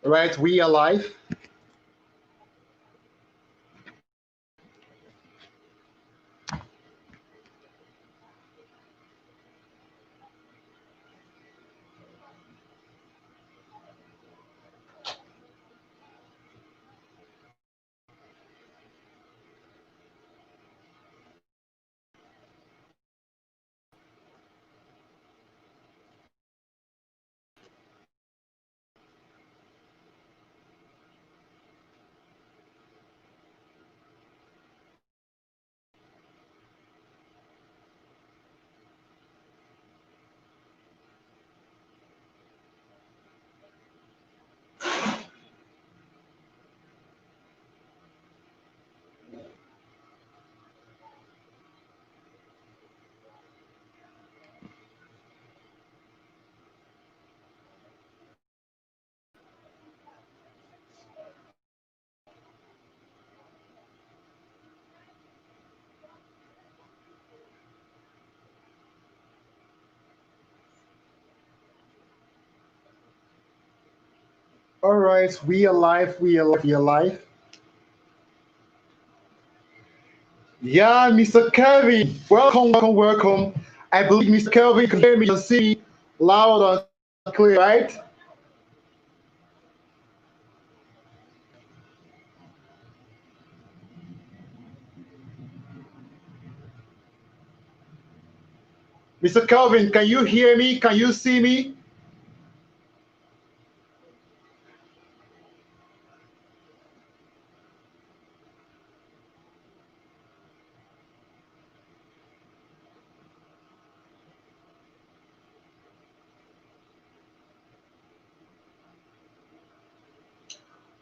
Right, we are live. All right, we are live. We are live. We are live. Yeah, Mr. Kelvin, welcome, welcome, welcome. I believe Mr. Kelvin can hear me and see me loud and clear, right? Mr. Kelvin, can you hear me? Can you see me?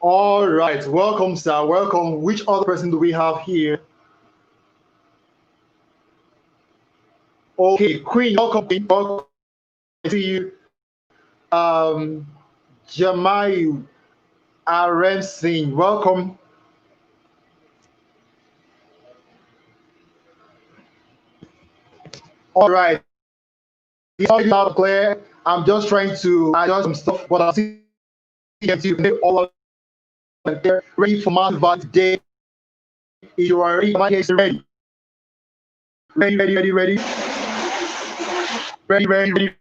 All right, welcome, sir. Welcome. Which other person do we have here? Okay, Queen, welcome. Welcome. I see you. Um, Jamayu Arem Singh, welcome. All right, it's already loud and clear. I'm just trying to adjust some stuff, but I'll see you all and clear. Ready for massive advice day. If you are ready, my case ready. Ready, ready, ready, ready. Ready, ready, ready,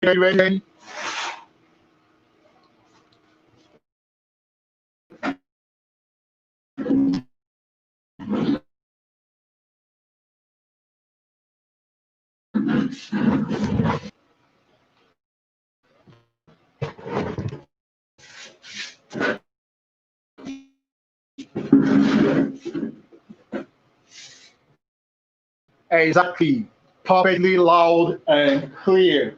ready, ready, ready. Exactly. Perfectly loud and clear.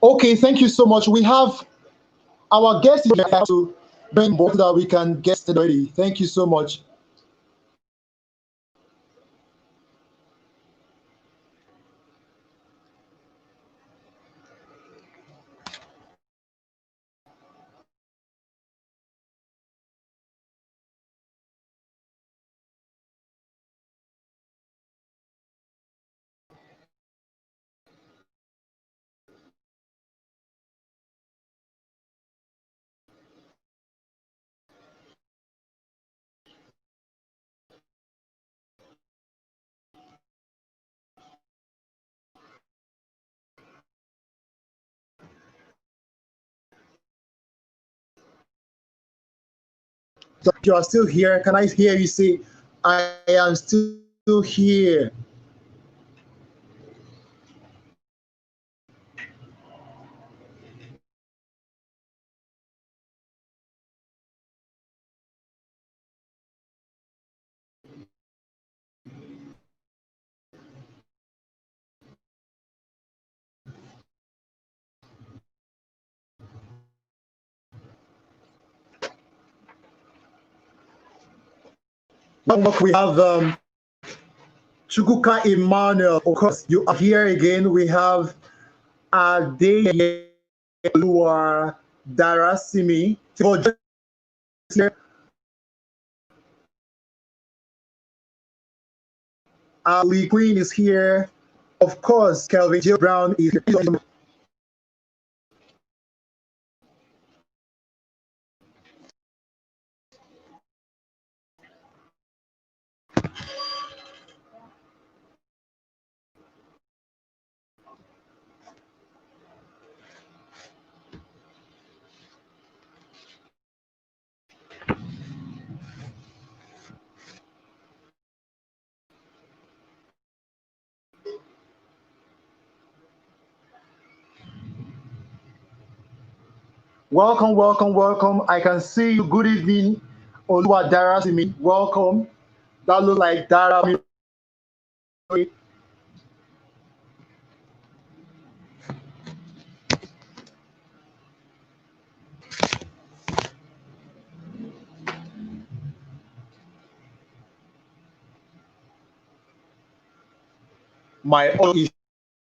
Okay, thank you so much. We have our guest is here to bring both that we can get started ready. Thank you so much. So you are still here. Can I hear you say, I am still here? We have Chukuka Emmanuel. Of course, you are here again. We have Adeyeye Oluwa Darasimi. Ali Queen is here. Of course, Kelvin Jill Brown is here. Welcome, welcome, welcome. I can see you. Good evening, Oluwa Darasimi. Welcome. That looks like Dara. My audio is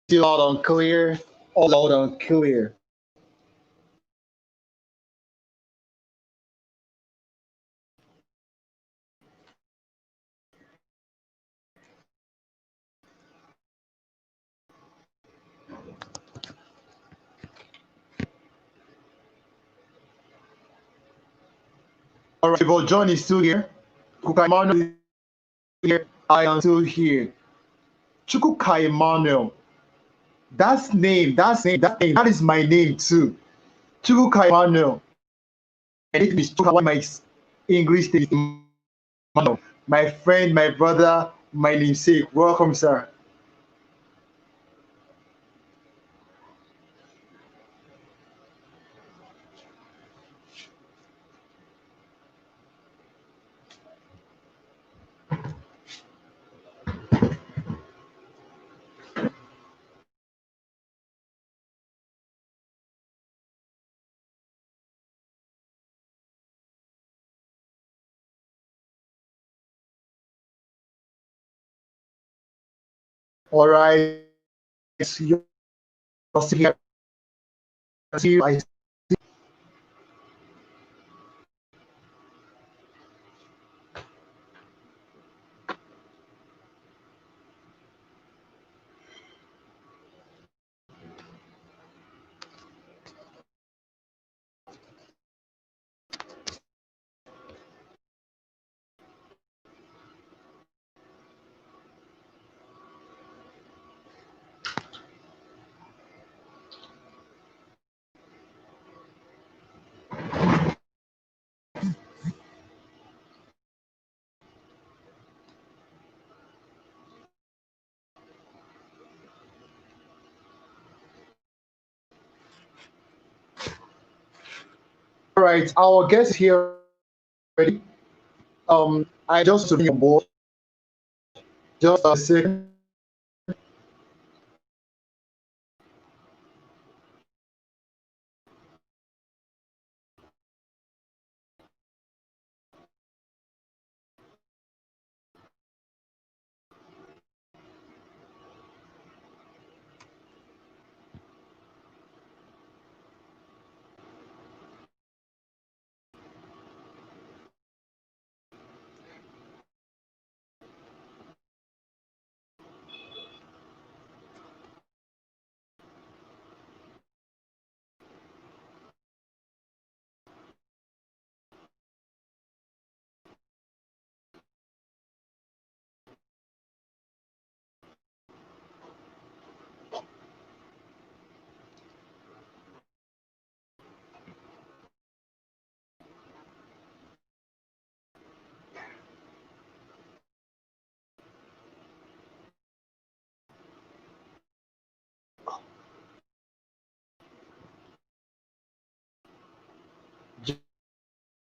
still loud and clear. All loud and clear. All right, but John is still here. Kukaimano is here. I am still here. Chukwukaimano. That is my name too. Chukwukaimano. And it is Chukwuka. My English name is Emmanuel. My friend, my brother, my namesake. Welcome, sir. All right. You're still here. See you. All right. Our guest here already. I just to bring on board just a second.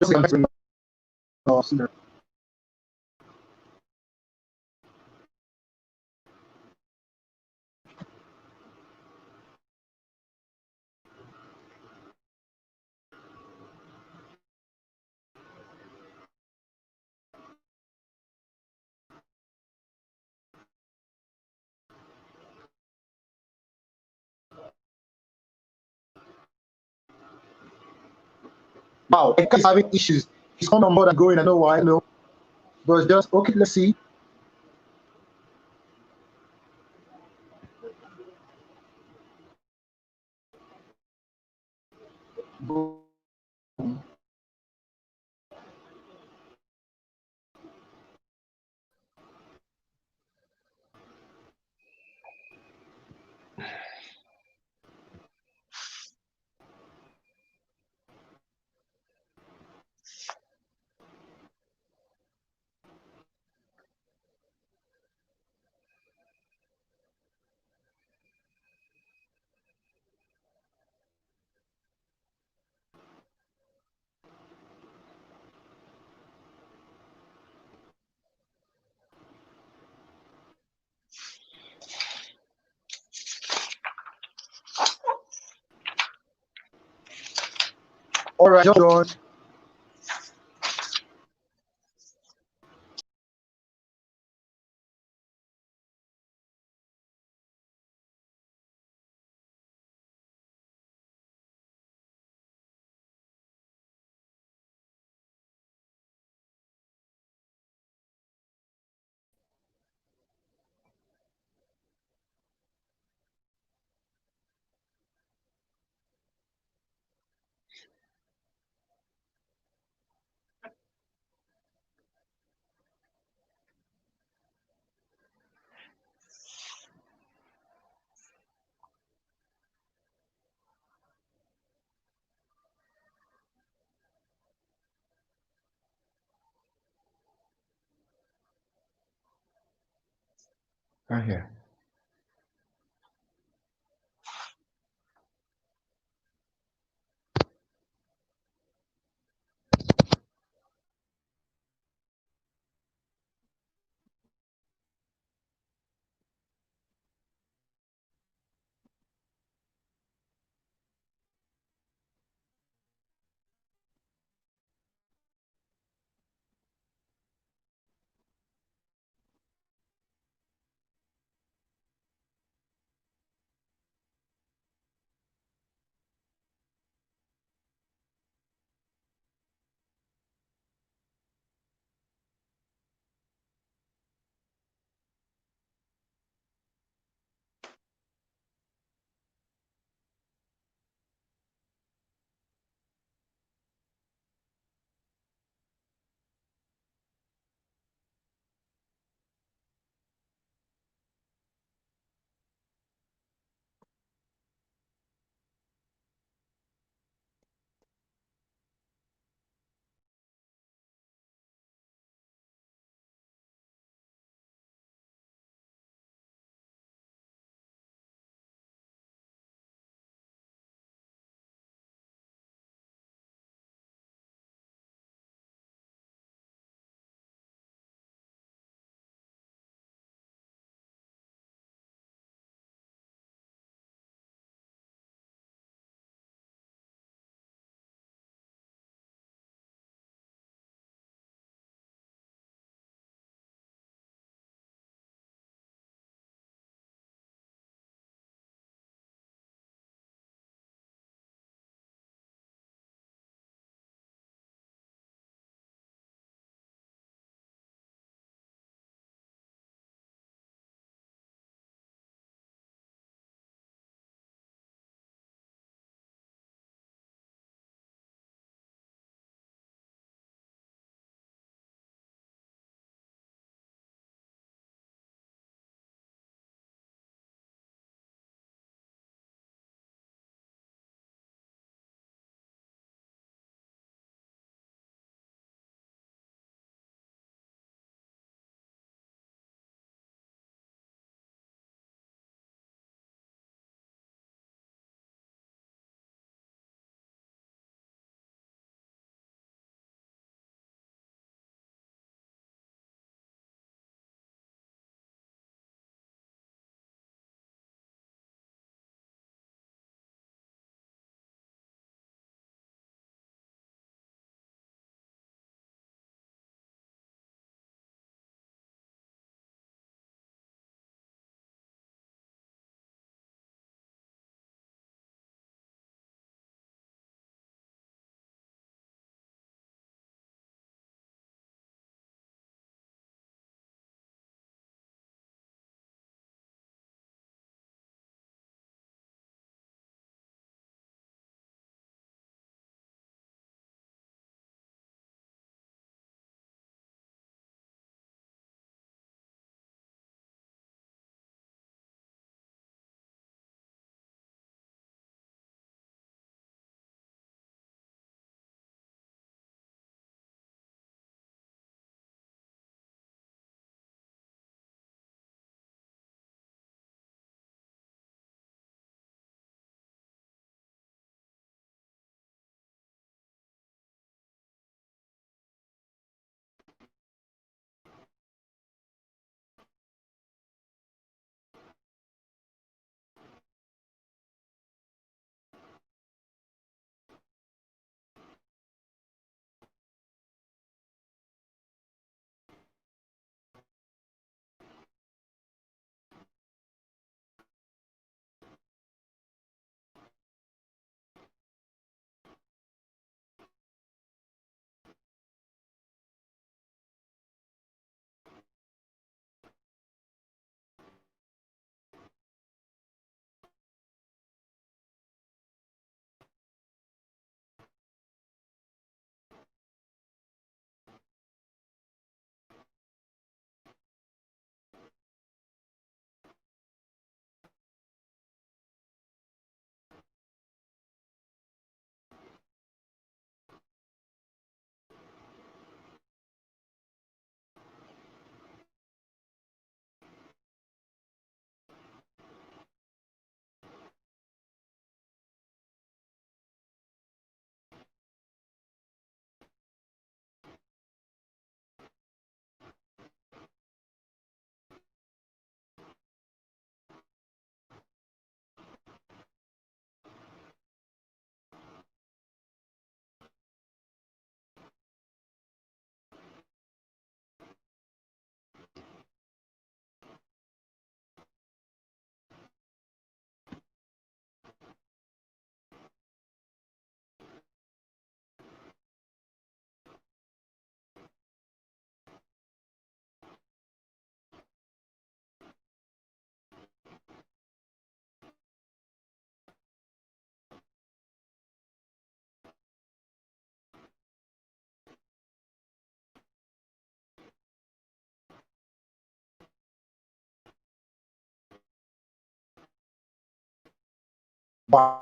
Just wow, the guy is having issues. He's coming on board and going. I know why. No, but it's just okay. Let's see. All right, John. Right here. Bye.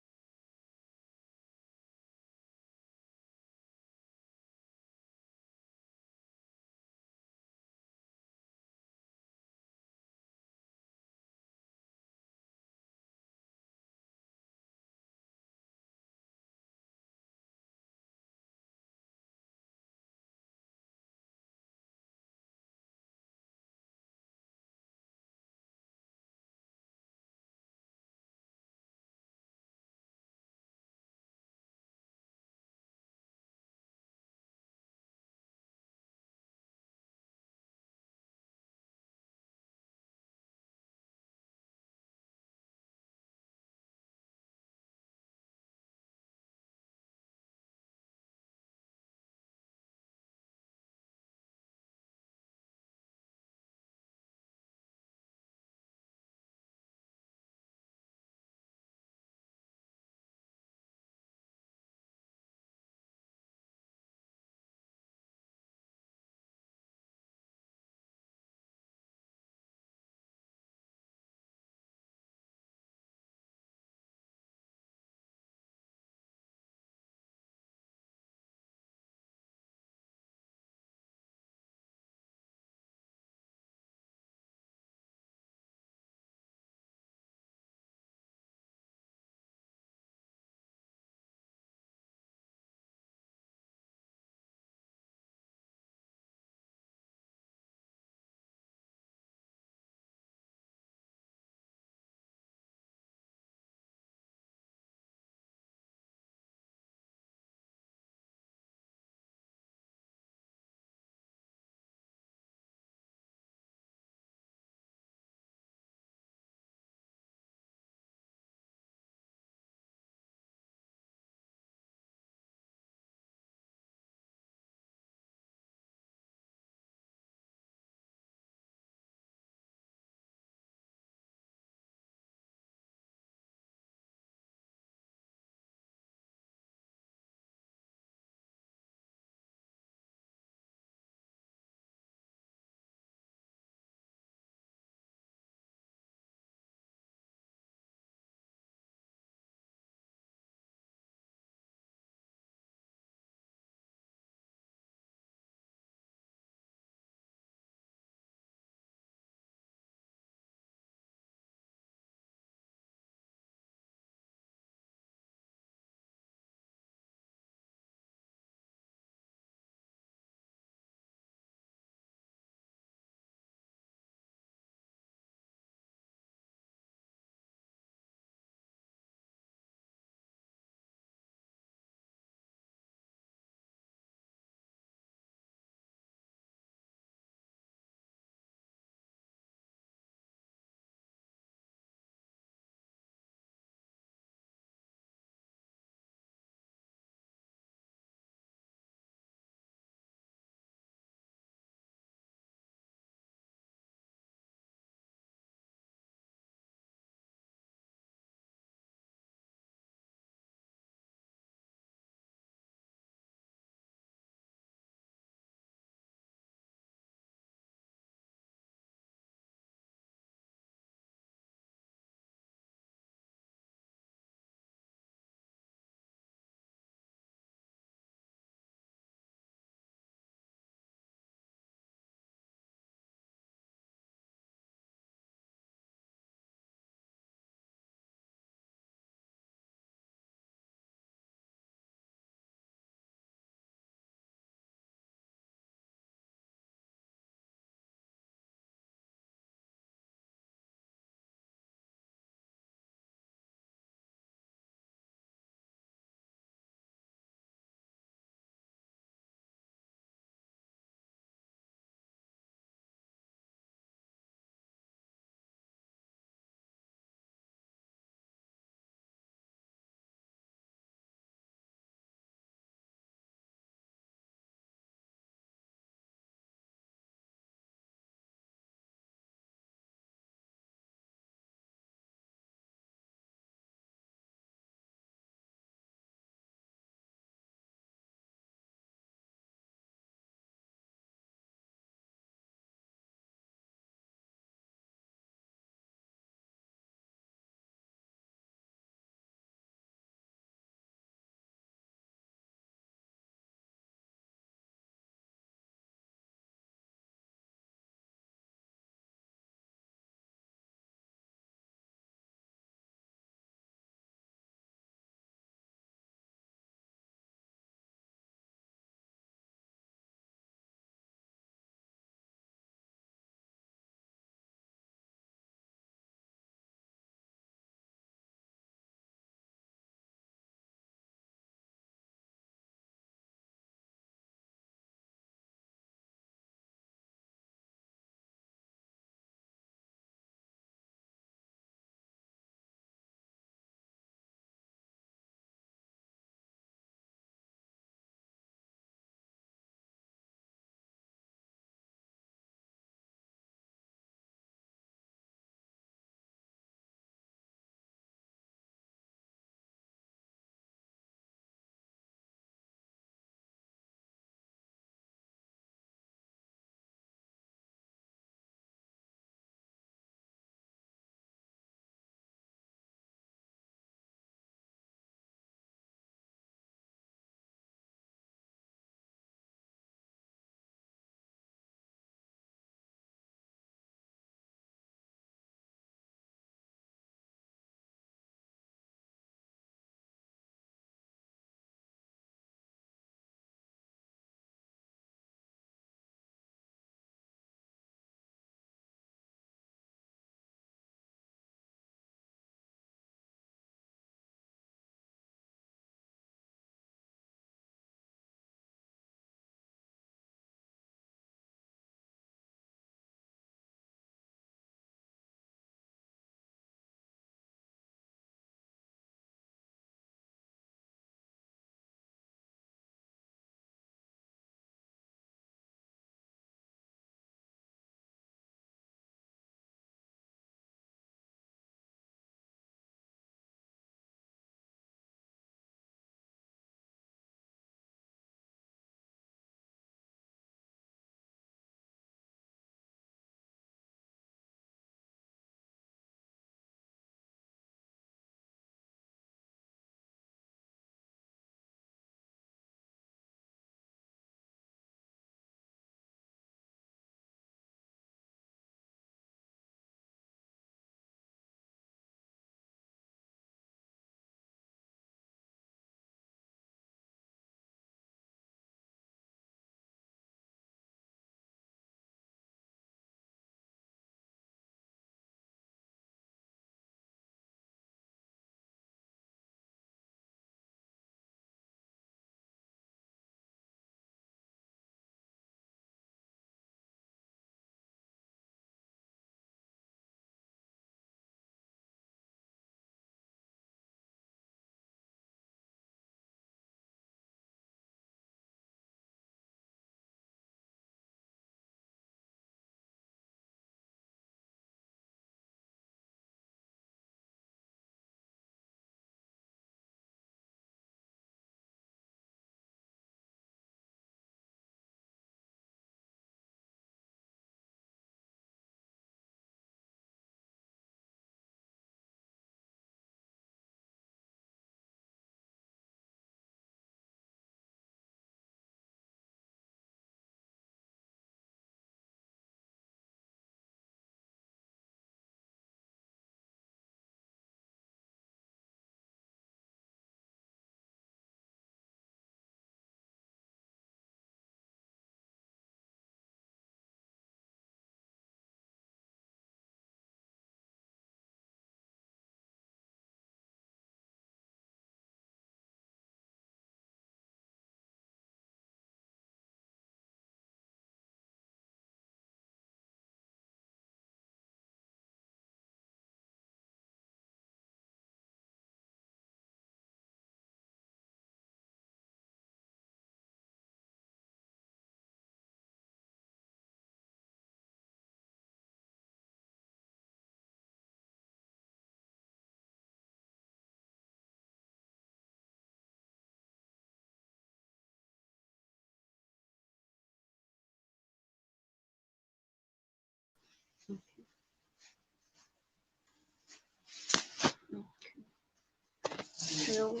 Hello.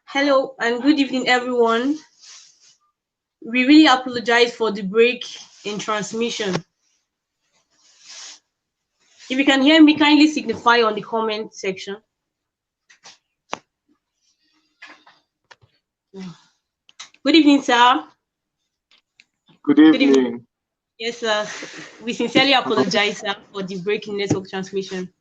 Hello and good evening, everyone. We really apologize for the break in transmission. If you can hear me, kindly signify on the comment section. Good evening, sir. Good evening. Yes, sir. We sincerely apologize, sir, for the break in network transmission.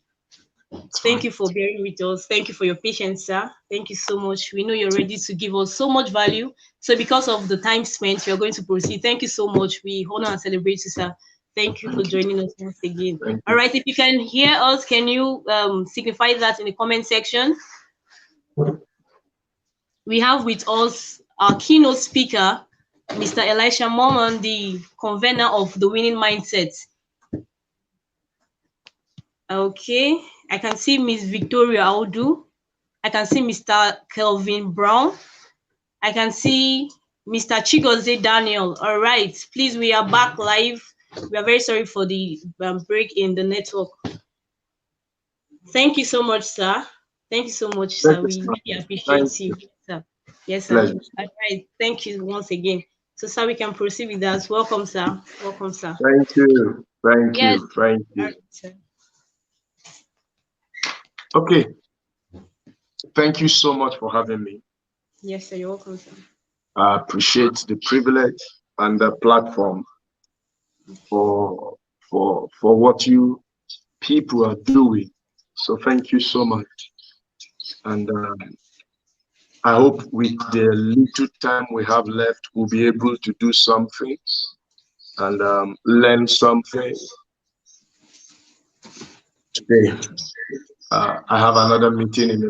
Thank you for bearing with us. Thank you for your patience, sir. Thank you so much. We know you're ready to give us so much value. So because of the time spent, we are going to proceed. Thank you so much. We honor and celebrate you, sir. Thank you for joining us once again. All right, if you can hear us, can you signify that in the comment section? We have with us our keynote speaker, Mr. Elisha Mormon, the convener of the Winning Mindset. Okay, I can see Miss Victoria Audu. I can see Mr. Kelvin Brown. I can see Mr. Chigoze Daniel. All right, please, we are back live. We are very sorry for the break in the network. Thank you so much, sir. Thank you so much, sir. We really appreciate you, sir. Yes, sir. All right, thank you once again. So, sir, we can proceed with that. Welcome, sir. Welcome, sir. Thank you. Thank you. Thank you. Right, sir. Okay. Thank you so much for having me. Yes, sir. You're welcome, sir. I appreciate the privilege and the platform for what you people are doing. So thank you so much. And I hope with the little time we have left, we'll be able to do something and learn something today. I have another meeting in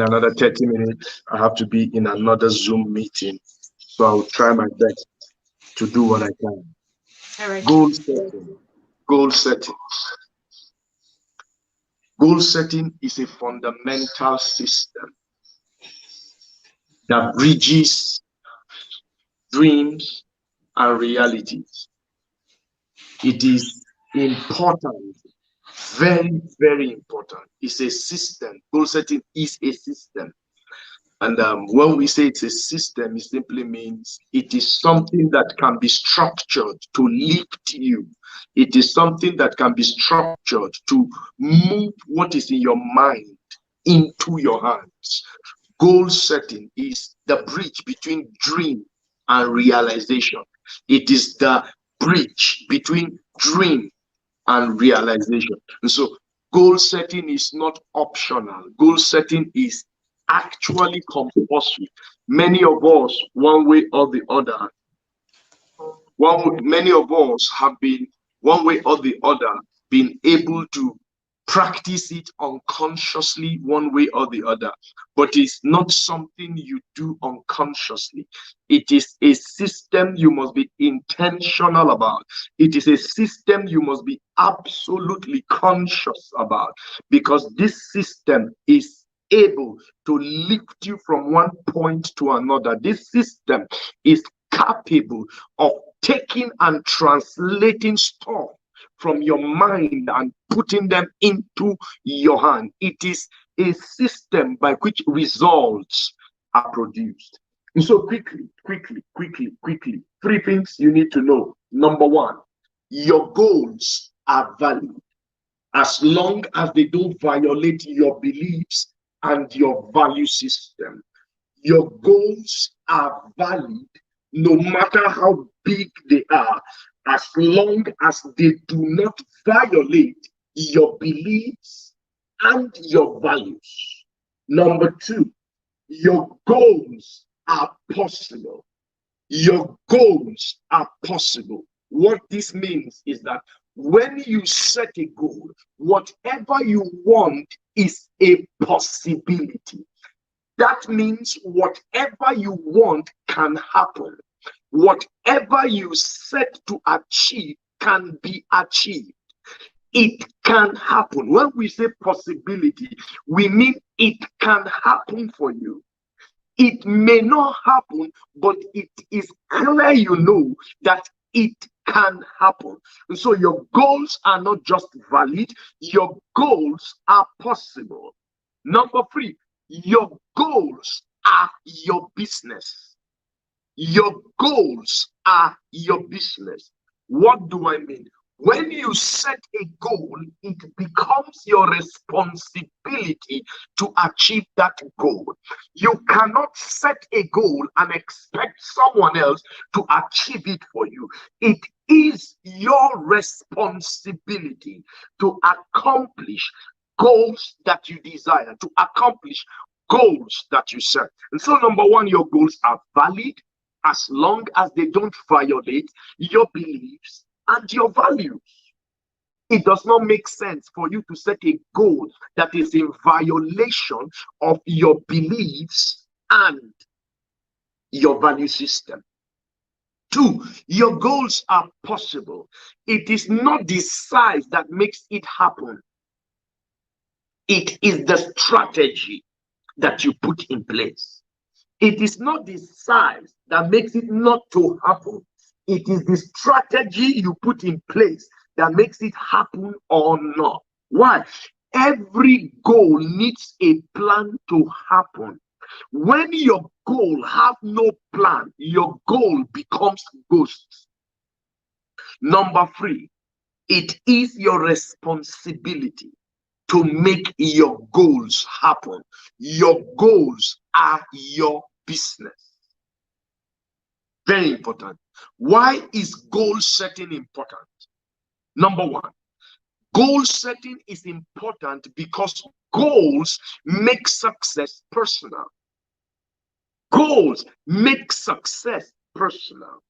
another 30 minutes. I have to be in another Zoom meeting. So I'll try my best to do what I can. All right. Goal setting. Goal setting. Goal setting is a fundamental system that bridges dreams and realities. It is important, very, very important. It's a system. Goal setting is a system. And when we say it's a system, it simply means it is something that can be structured to lift you. It is something that can be structured to move what is in your mind into your hands. Goal setting is the bridge between dream and realization. It is the bridge between dream and realization. And so goal setting is not optional. Goal setting is actually compulsory. Many of us, one way or the other, many of us have been one way or the other been able to practice it unconsciously one way or the other, but it's not something you do unconsciously. It is a system you must be intentional about. It is a system you must be absolutely conscious about, because this system is able to lift you from one point to another. This system is capable of taking and translating stuff from your mind and putting them into your hand. It is a system by which results are produced. And so quickly, three things you need to know. Number one, your goals are valid as long as they don't violate your beliefs and your value system. Your goals are valid no matter how big they are, as long as they do not violate your beliefs and your values. Number two, your goals are possible. Your goals are possible. What this means is that when you set a goal, whatever you want is a possibility. That means whatever you want can happen. Whatever you set to achieve can be achieved. It can happen. When we say possibility, we mean it can happen for you. It may not happen, but it is clear you know that it can happen. And so your goals are not just valid, your goals are possible. Number three, your goals are your business. Your goals are your business. What do I mean? When you set a goal, it becomes your responsibility to achieve that goal. You cannot set a goal and expect someone else to achieve it for you. It is your responsibility to accomplish goals that you desire, to accomplish goals that you set. And so, number one, your goals are valid as long as they don't violate your beliefs and your values. It does not make sense for you to set a goal that is in violation of your beliefs and your value system. Two, your goals are possible. It is not the size that makes it happen. It is the strategy that you put in place. It is not the size that makes it not to happen. It is the strategy you put in place that makes it happen or not. Why? Every goal needs a plan to happen. When your goal have no plan, your goal becomes ghosts. Number three, it is your responsibility to make your goals happen. Your goals are your business. Very important. Why is goal setting important? Number one, goal setting is important because goals make success personal. Goals make success personal.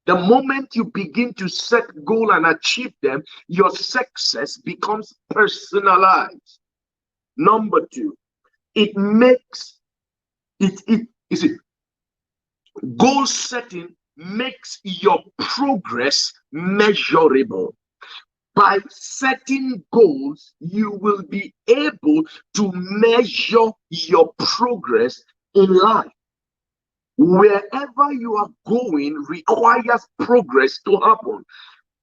The moment you begin to set goal and achieve them, your success becomes personalized. Number two, it makes goal setting makes your progress measurable. By setting goals, you will be able to measure your progress in life. Wherever you are going requires progress to happen.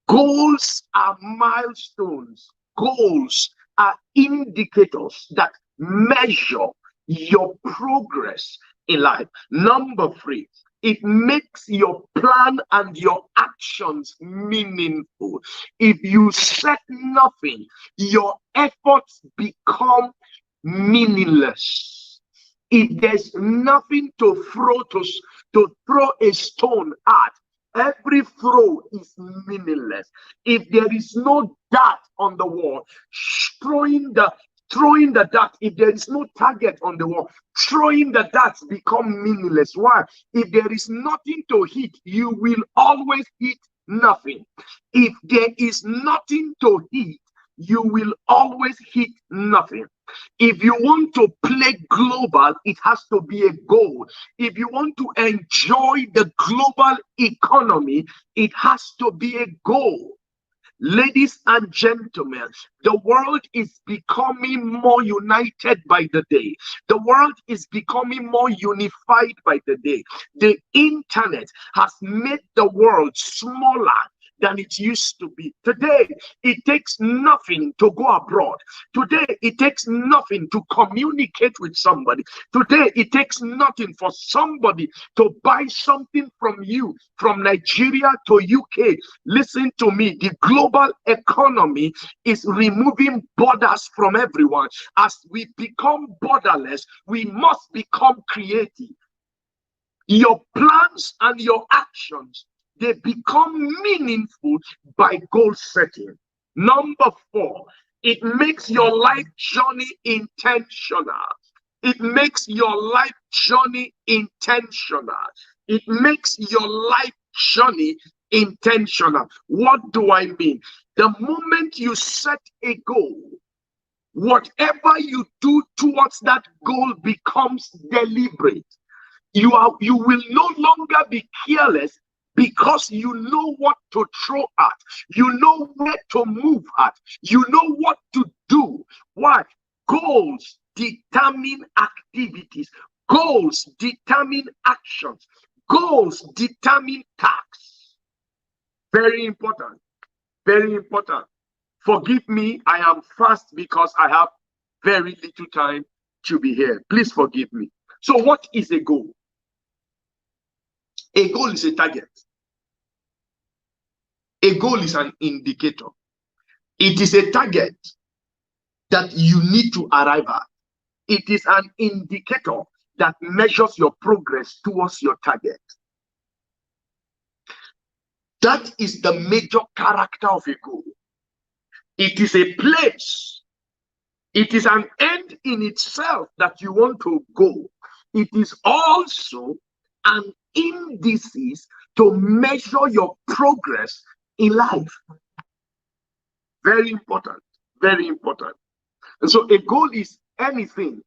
Goals are milestones. Goals are indicators that measure your progress in life. Number three, it makes your plan and your actions meaningful. If you set nothing, your efforts become meaningless. If there's nothing to throw a stone at, every throw is meaningless. If there is no dart on the wall, throwing the dart, if there is no target on the wall, throwing the darts become meaningless. Why? If there is nothing to hit, you will always hit nothing. If there is nothing to hit, you will always hit nothing. If you want to play global, it has to be a goal. If you want to enjoy the global economy, it has to be a goal. Ladies and gentlemen, the world is becoming more united by the day. The world is becoming more unified by the day. The internet has made the world smaller than it used to be. Today, it takes nothing to go abroad. Today, it takes nothing to communicate with somebody. Today, it takes nothing for somebody to buy something from you from Nigeria to UK. Listen to me, the global economy is removing borders from everyone. As we become borderless, we must become creative. Your plans and your actions, they become meaningful by goal setting. Number four, it makes your life journey intentional. It makes your life journey intentional. It makes your life journey intentional. What do I mean? The moment you set a goal, whatever you do towards that goal becomes deliberate. You will no longer be careless, because you know what to throw at, you know where to move at, you know what to do. Why? Goals determine activities, goals determine actions, goals determine tasks. Very important. Very important. Forgive me, I am fast because I have very little time to be here. Please forgive me. So what is a goal? A goal is a target. A goal is an indicator. It is a target that you need to arrive at. It is an indicator that measures your progress towards your target. That is the major character of a goal. It is a place. It is an end in itself that you want to go. It is also an indices to measure your progress in life. Very important. Very important. And so a goal is anything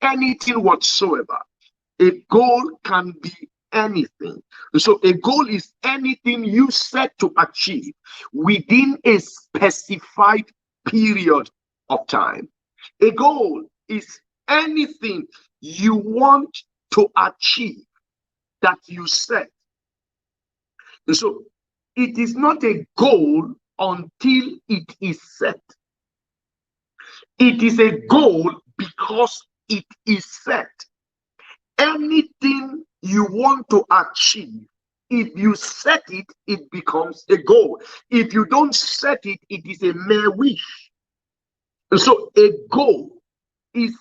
whatsoever. A goal can be anything. So a goal is anything you set to achieve within a specified period of time. A goal is anything you want to achieve that you set. And so it is not a goal until it is set. It is a goal because it is set. Anything you want to achieve, if you set it, it becomes a goal. If you don't set it, it is a mere wish. So a goal is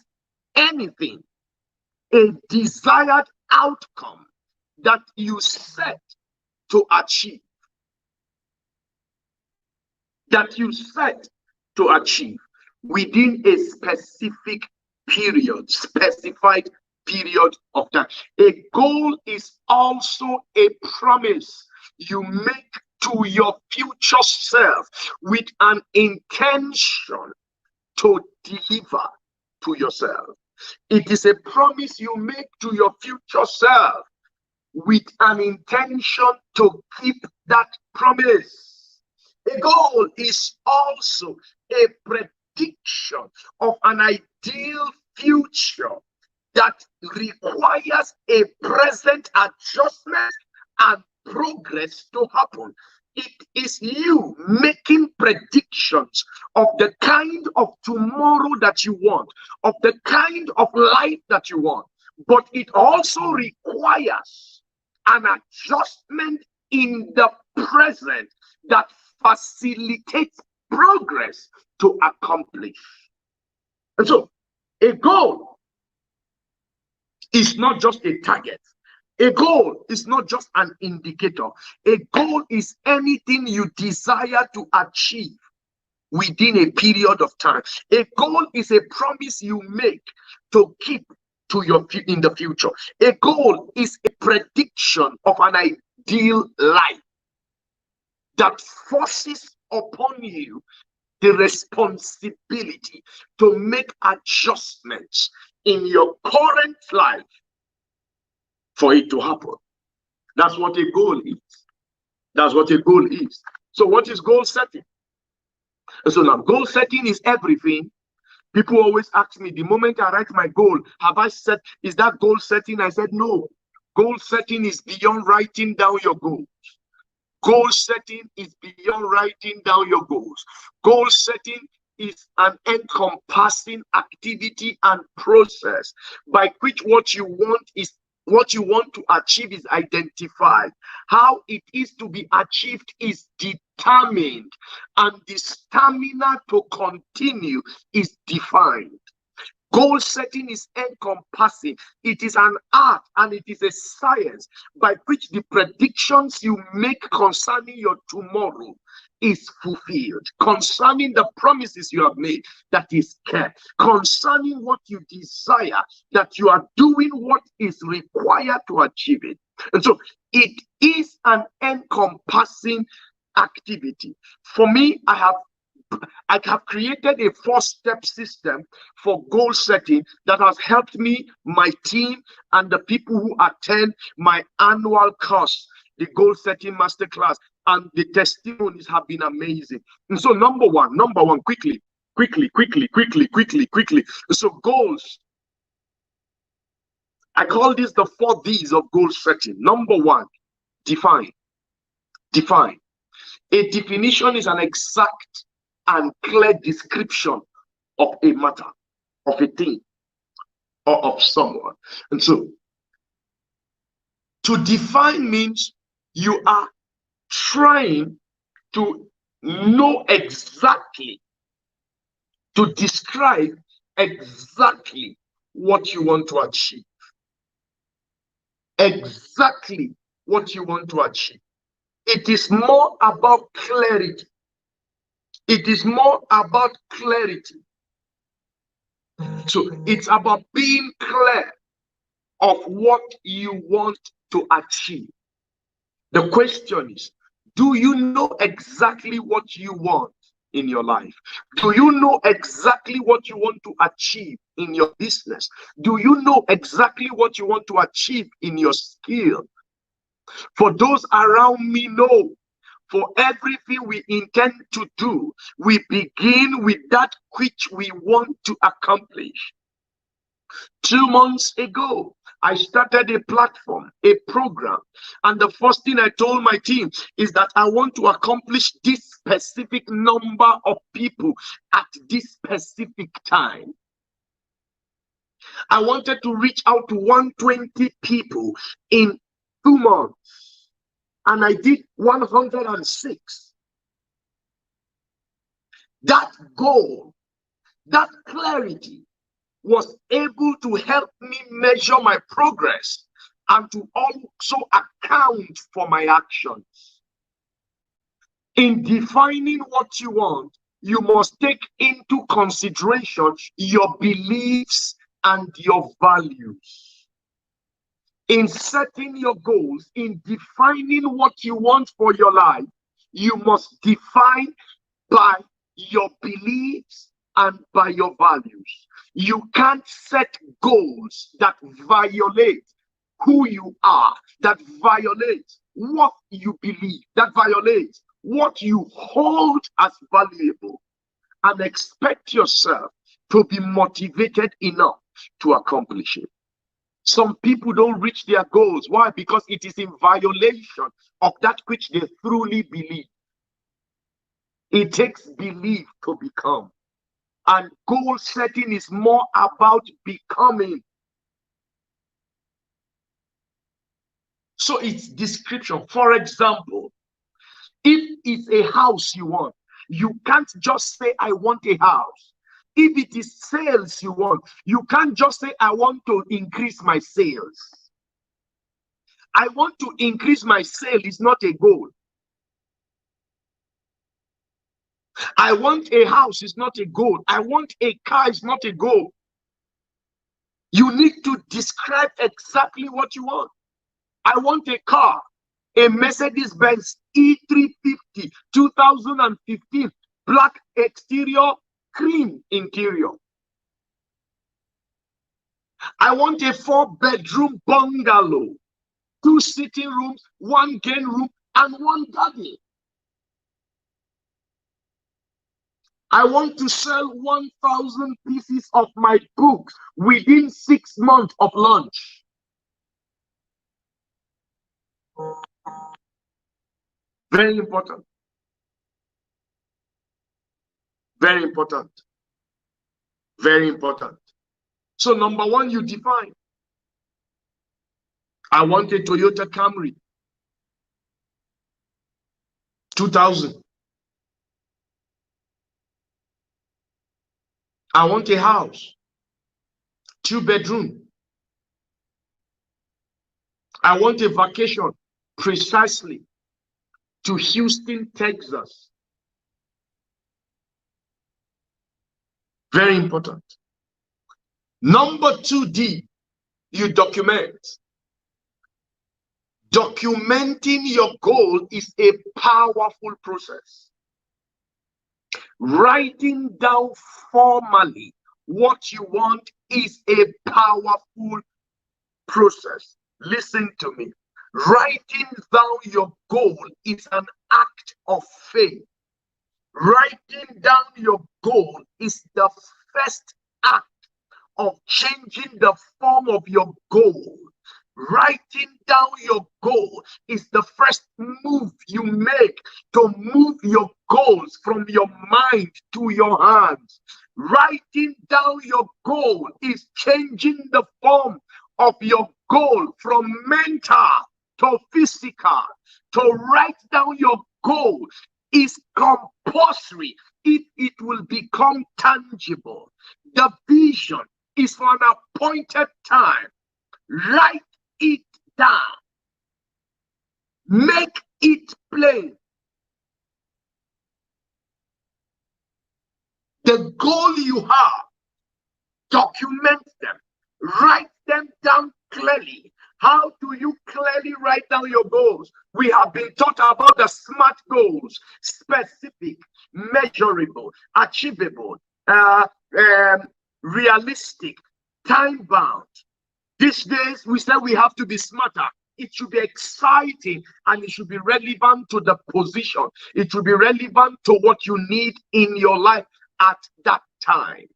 anything, a desired outcome that you set to achieve. That you set to achieve within a specific period, specified period of time. A goal is also a promise you make to your future self with an intention to deliver to yourself. It is a promise you make to your future self with an intention to keep that promise. A goal is also a prediction of an ideal future that requires a present adjustment and progress to happen. It is you making predictions of the kind of tomorrow that you want, of the kind of life that you want. But it also requires an adjustment in the present that facilitates progress to accomplish. And so a goal is not just a target. A goal is not just an indicator. A goal is anything you desire to achieve within a period of time. A goal is a promise you make to keep to your in the future. A goal is a prediction of an ideal life that forces upon you the responsibility to make adjustments in your current life for it to happen. That's what a goal is. That's what a goal is. So what is goal setting? So now goal setting is everything. People always ask me, the moment I write my goal, have I set, is that goal setting? I said, no. Goal setting is beyond writing down your goals. Goal setting is beyond writing down your goals. Goal setting is an encompassing activity and process by which what you want to achieve is identified. How it is to be achieved is determined, and the stamina to continue is defined. Goal setting is encompassing. It is an art and it is a science by which the predictions you make concerning your tomorrow is fulfilled, concerning the promises you have made that is kept, concerning what you desire, that you are doing what is required to achieve it. And so it is an encompassing activity. For me, I have created a 4-step system for goal setting that has helped me, my team, and the people who attend my annual course, the Goal Setting Masterclass, and the testimonies have been amazing. And so number one, quickly. So goals, I call this the 4 Ds of goal setting. Number one, define. A definition is an exact and clear description of a matter, of a thing, or of someone. And so, to define means you are trying to know exactly, to describe exactly what you want to achieve. Exactly what you want to achieve. It is more about clarity. It is more about clarity. So it's about being clear of what you want to achieve. The question is, do you know exactly what you want in your life? Do you know exactly what you want to achieve in your business? Do you know exactly what you want to achieve in your skill? For those around me know, for everything we intend to do, we begin with that which we want to accomplish. 2 months ago, I started a platform, a program, and the first thing I told my team is that I want to accomplish this specific number of people at this specific time. I wanted to reach out to 120 people in 2 months, and I did 106. That goal, that clarity, was able to help me measure my progress and to also account for my actions. In defining what you want, you must take into consideration your beliefs and your values. In setting your goals, in defining what you want for your life, you must define by your beliefs and by your values. You can't set goals that violate who you are, that violate what you believe, that violate what you hold as valuable, and expect yourself to be motivated enough to accomplish it. Some people don't reach their goals. Why? Because it is in violation of that which they truly believe. It takes belief to become. And goal setting is more about becoming. So it's description. For example, if it's a house you want, you can't just say, I want a house. If it is sales you want, you can't just say, I want to increase my sales. I want to increase my sale is not a goal. I want a house is not a goal. I want a car is not a goal. You need to describe exactly what you want. I want a car, a Mercedes-Benz E350 2015, black exterior, cream interior. I want a 4-bedroom bungalow, 2 sitting rooms, 1 game room, and 1 garden. I want to sell 1,000 pieces of my books within 6 months of launch. Very important. Very important. Very important. So number 1, you define. I want a Toyota Camry 2000. I want a house, 2-bedroom. I want a vacation precisely to Houston, Texas. Very important. Number 2D, you document. Documenting your goal is a powerful process. Writing down formally what you want is a powerful process. Listen to me. Writing down your goal is an act of faith. Writing down your goal is the first act of changing the form of your goal Writing down your goal is the first move you make to move your goals from your mind to your hands. Writing down your goal is changing the form of your goal from mental to physical. To write down your goal is compulsory if it will become tangible. The vision is for an appointed time. Write it down. Make it plain. The goal you have, document them. Write them down clearly. How do you clearly write down your goals? We have been taught about the SMART goals: specific, measurable, achievable, realistic, time-bound. These days, we say we have to be smarter. It should be exciting and it should be relevant to the position. It should be relevant to what you need in your life at that time.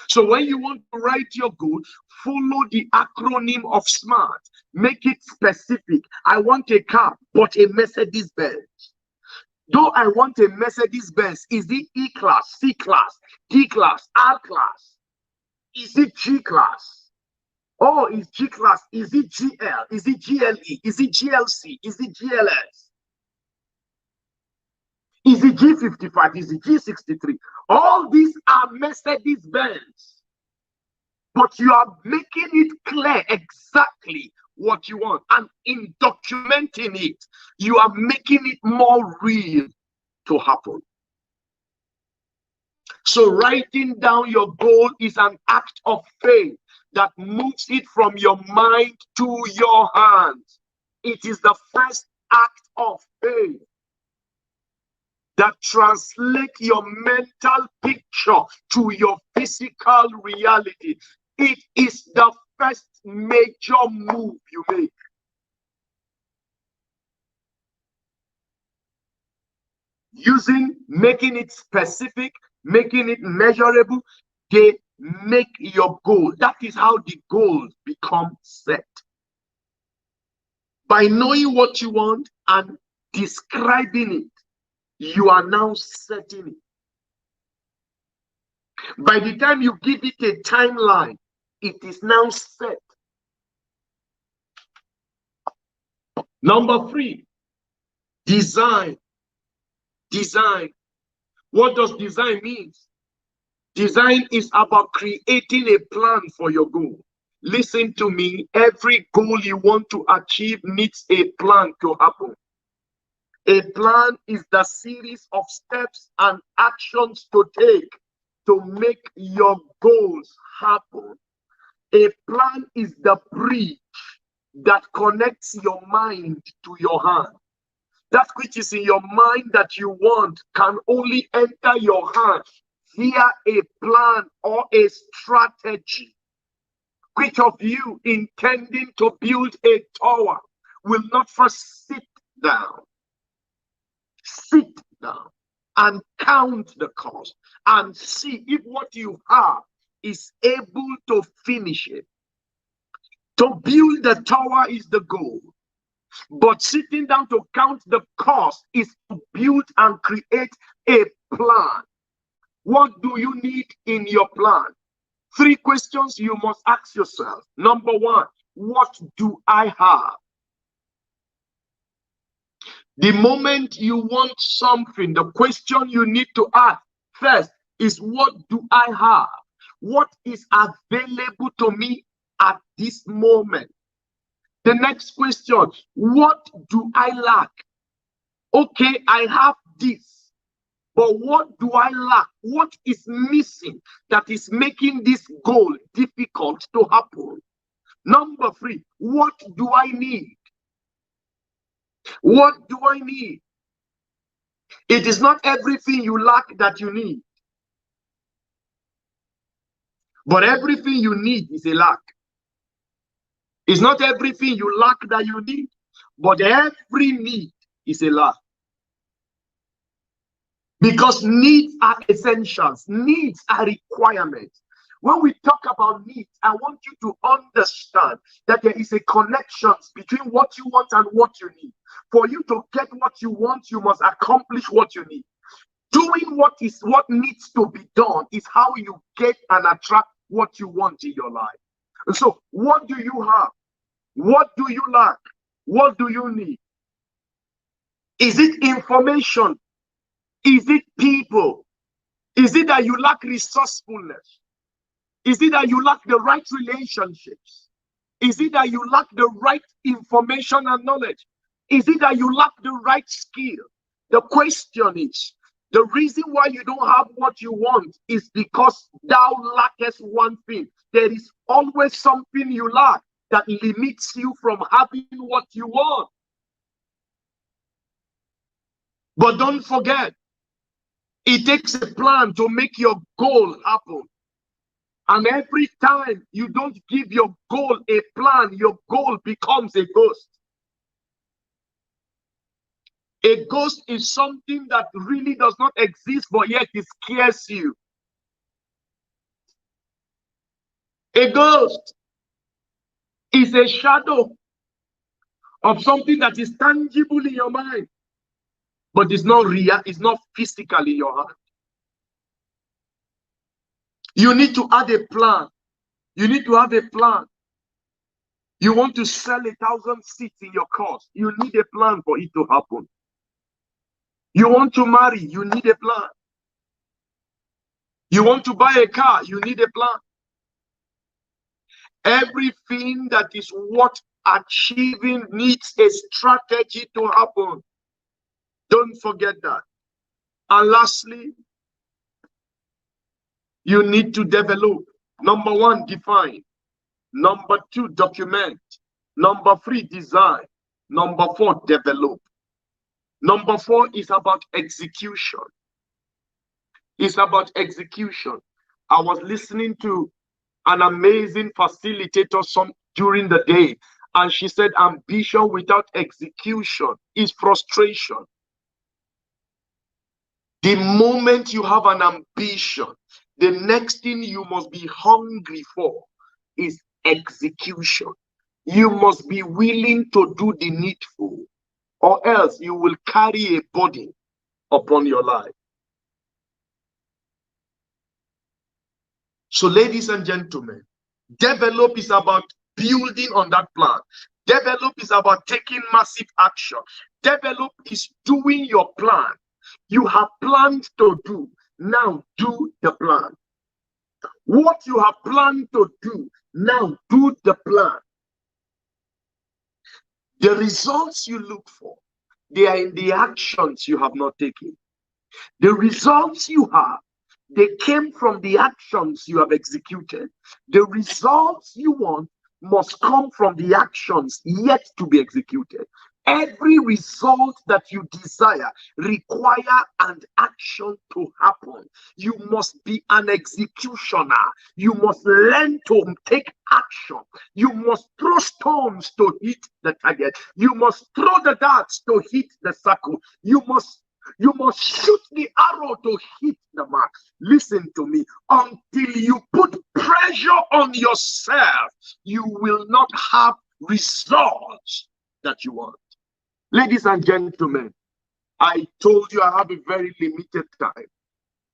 So when you want to write your goal, follow the acronym of SMART. Make it specific. I want a car, but a Mercedes-Benz. Though I want a Mercedes-Benz, is it E-class, C-class, D-class, R-class? Is it G-class? Oh, is G-class? Is it GL? Is it GLE? Is it GLC? Is it GLS? Is it G55? Is it G63? All these are Mercedes-Benz. But you are making it clear exactly what you want. And in documenting it, you are making it more real to happen. So writing down your goal is an act of faith that moves it from your mind to your hands. It is the first act of faith that translates your mental picture to your physical reality. It is the first major move you make. Making it specific, making it measurable, they make your goal. That is how the goals become set. By knowing what you want and describing it, you are now setting it. By the time you give it a timeline, it is now set. Number 3, design. Design. What does design mean? Design is about creating a plan for your goal. Listen to me. Every goal you want to achieve needs a plan to happen. A plan is the series of steps and actions to take to make your goals happen. A plan is the bridge that connects your mind to your hand. That which is in your mind that you want can only enter your hand via a plan or a strategy. Which of you intending to build a tower will not first sit down and count the cost and see if what you have is able to finish it? To build the tower is the goal, but sitting down to count the cost is to build and create a plan. What do you need in your plan? 3 questions you must ask yourself. Number 1, what do I have? The moment you want something, the question you need to ask first is, what do I have? What is available to me at this moment? The next question, what do I lack? Okay, I have this, but what do I lack? What is missing that is making this goal difficult to happen? Number 3, what do I need? What do I need? It is not everything you lack that you need, but everything you need is a lack. It's not everything you lack that you need, but every need is a lack. Because needs are essentials, needs are requirements. When we talk about needs, I want you to understand that there is a connection between what you want and what you need. For you to get what you want, you must accomplish what you need. Doing what needs to be done is how you get and attract what you want in your life. And so, what do you have? What do you lack? What do you need? Is it information? Is it people? Is it that you lack resourcefulness? Is it that you lack the right relationships? Is it that you lack the right information and knowledge? Is it that you lack the right skill? The question is, the reason why you don't have what you want is because thou lackest one thing. There is always something you lack that limits you from having what you want. But don't forget, it takes a plan to make your goal happen. And every time you don't give your goal a plan, your goal becomes a ghost. A ghost is something that really does not exist, but yet it scares you. A ghost is a shadow of something that is tangible in your mind, but it's not real, it's not physical in your heart. You need to add a plan. You need to have a plan. You want to sell 1,000 seats in your course. You need a plan for it to happen. You want to marry. You need a plan. You want to buy a car. You need a plan. Everything that is worth achieving needs a strategy to happen. Don't forget that. And lastly, you need to develop. Number 1, define. Number 2, document. Number 3, design. Number 4, develop. Number 4 is about execution. It's about execution. I was listening to an amazing facilitator during the day, and she said ambition without execution is frustration. The moment you have an ambition, the next thing you must be hungry for is execution. You must be willing to do the needful, or else you will carry a burden upon your life. So, ladies and gentlemen, develop is about building on that plan. Develop is about taking massive action. Develop is doing your plan. You have planned to do. Now do the plan. What you have planned to do, now do the plan. The results you look for, they are in the actions you have not taken. The results you have, they came from the actions you have executed. The results you want must come from the actions yet to be executed. Every result that you desire requires an action to happen. You must be an executioner. You must learn to take action. You must throw stones to hit the target. You must throw the darts to hit the circle. You must shoot the arrow to hit the mark. Listen to me. Until you put pressure on yourself, you will not have results that you want. Ladies and gentlemen, I told you I have a very limited time.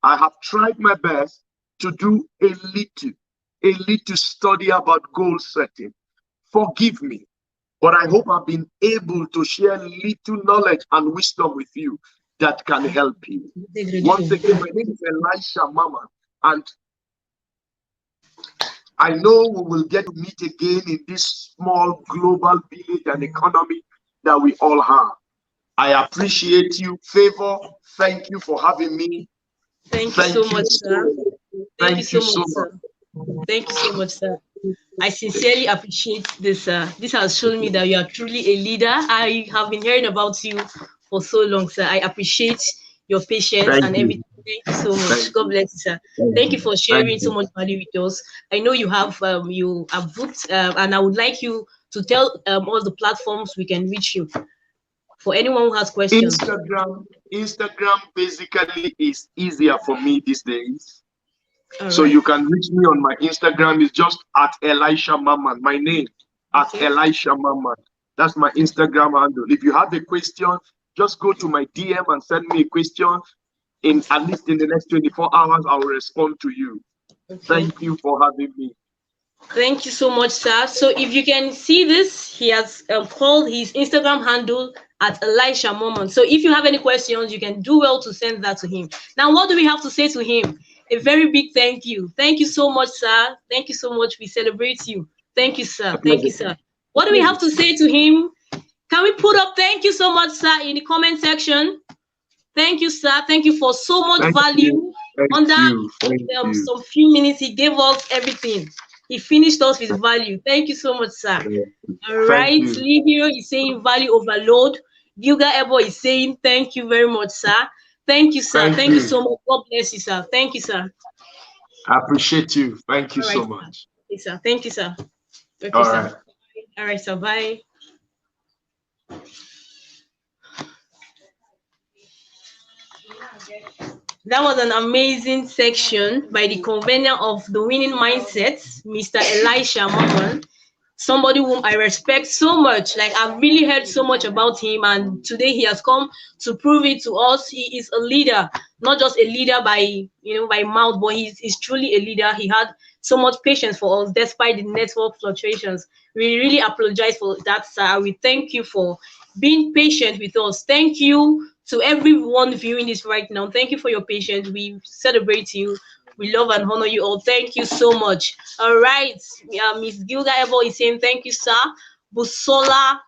I have tried my best to do a little study about goal setting. Forgive me, but I hope I've been able to share little knowledge and wisdom with you that can help you. Once again, my name is Elisha Mama, and I know we will get to meet again in this small global village and economy that we all have. I appreciate you. Favor, thank you for having me. Thank you so much, sir. Thank you so much, sir. Thank you so much, sir. I sincerely appreciate this. This has shown me that you are truly a leader. I have been hearing about you for so long, sir. I appreciate your patience and everything. Thank you so much. God bless you, sir. Thank you for sharing so much value with us. I know you have booked, and I would like you to tell all the platforms we can reach you. For anyone who has questions. Instagram basically is easier for me these days. So right. you can reach me on my Instagram. It's just at Elisha Maman. My name at Okay. Elisha Maman. That's my Instagram handle. If you have a question, just go to my DM and send me a question. In at least in the next 24 hours, I will respond to you. Okay. Thank you for having me. Thank you so much, sir. So if you can see this, he has called his Instagram handle at Elisha Moment. So if you have any questions, you can do well to send that to him. Now, what do we have to say to him? A very big thank you. Thank you so much, sir. Thank you so much. We celebrate you. Thank you, sir. A Thank you, pleasure. sir. What do we have to say to him? Can we put up thank you so much, sir, in the comment section? Thank you, sir. Thank you for so much Thank you. value. Thank Under you. Thank you. some few minutes, he gave us everything. He finished us with value. Thank you so much, sir. All Thank right. you. Livio is saying value overload. Gilga Ebo is saying thank you very much, sir. Thank you, sir. Thank Thank you you. so much. God bless you, sir. Thank you, sir. I appreciate you. Thank you All right, so sir. much. Okay, sir. Thank you, sir. Okay, All sir. right. All right, sir. Bye. That was an amazing section by the convener of the winning mindset, Mr. Elisha Morgan. Somebody whom I respect so much. Like I've really heard so much about him, and today he has come to prove it to us. He is a leader, not just a leader by by mouth, but he's truly a leader. He had so much patience for us despite the network fluctuations. We really apologize for that, sir. We thank you for being patient with us. Thank you to everyone viewing this right now. Thank you for your patience. We celebrate you. We love and honor you all. Thank you so much. All right. Miss Gilda Evo is saying thank you, sir. Busola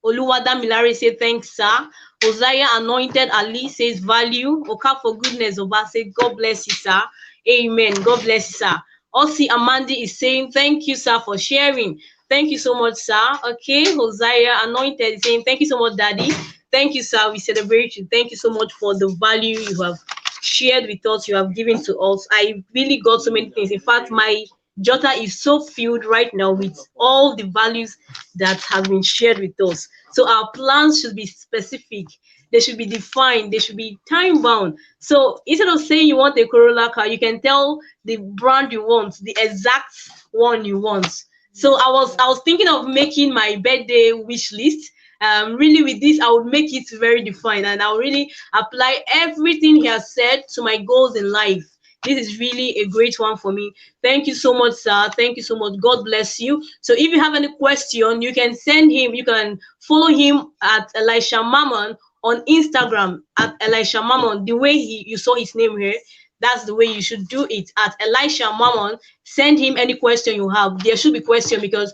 Oluwada Milare say thanks, sir. Hosea Anointed Ali says value. Oka for goodness Oba say God bless you, sir. Amen. God bless you, sir. Osi Amandi is saying thank you, sir, for sharing. Thank you so much, sir. Okay. Hosea Anointed is saying thank you so much, Daddy. Thank you, sir. We celebrate you. Thank you so much for the value you have shared with us, you have given to us. I really got so many things. In fact, my jotter is so filled right now with all the values that have been shared with us. So our plans should be specific, they should be defined, they should be time bound. So instead of saying you want a Corolla car, you can tell the brand you want, the exact one you want. So I was thinking of making my birthday wish list. Really with this I would make it very defined, and I'll really apply everything he has said to my goals in life. This is really a great one for me. Thank you so much, sir. Thank you so much. God bless you. So if you have any question, you can send him, you can follow him at Elisha Mammon on Instagram at Elisha Mammon. The way you saw his name here, that's the way you should do it at Elisha Mammon. Send him any question you have. There should be question because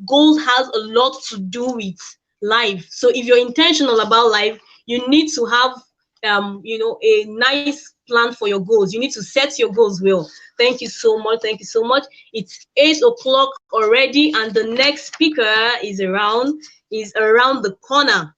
goals has a lot to do with life. So if you're intentional about life, you need to have a nice plan for your goals. You need to set your goals well. Thank you so much. Thank you so much. It's 8 o'clock already, and the next speaker is around the corner.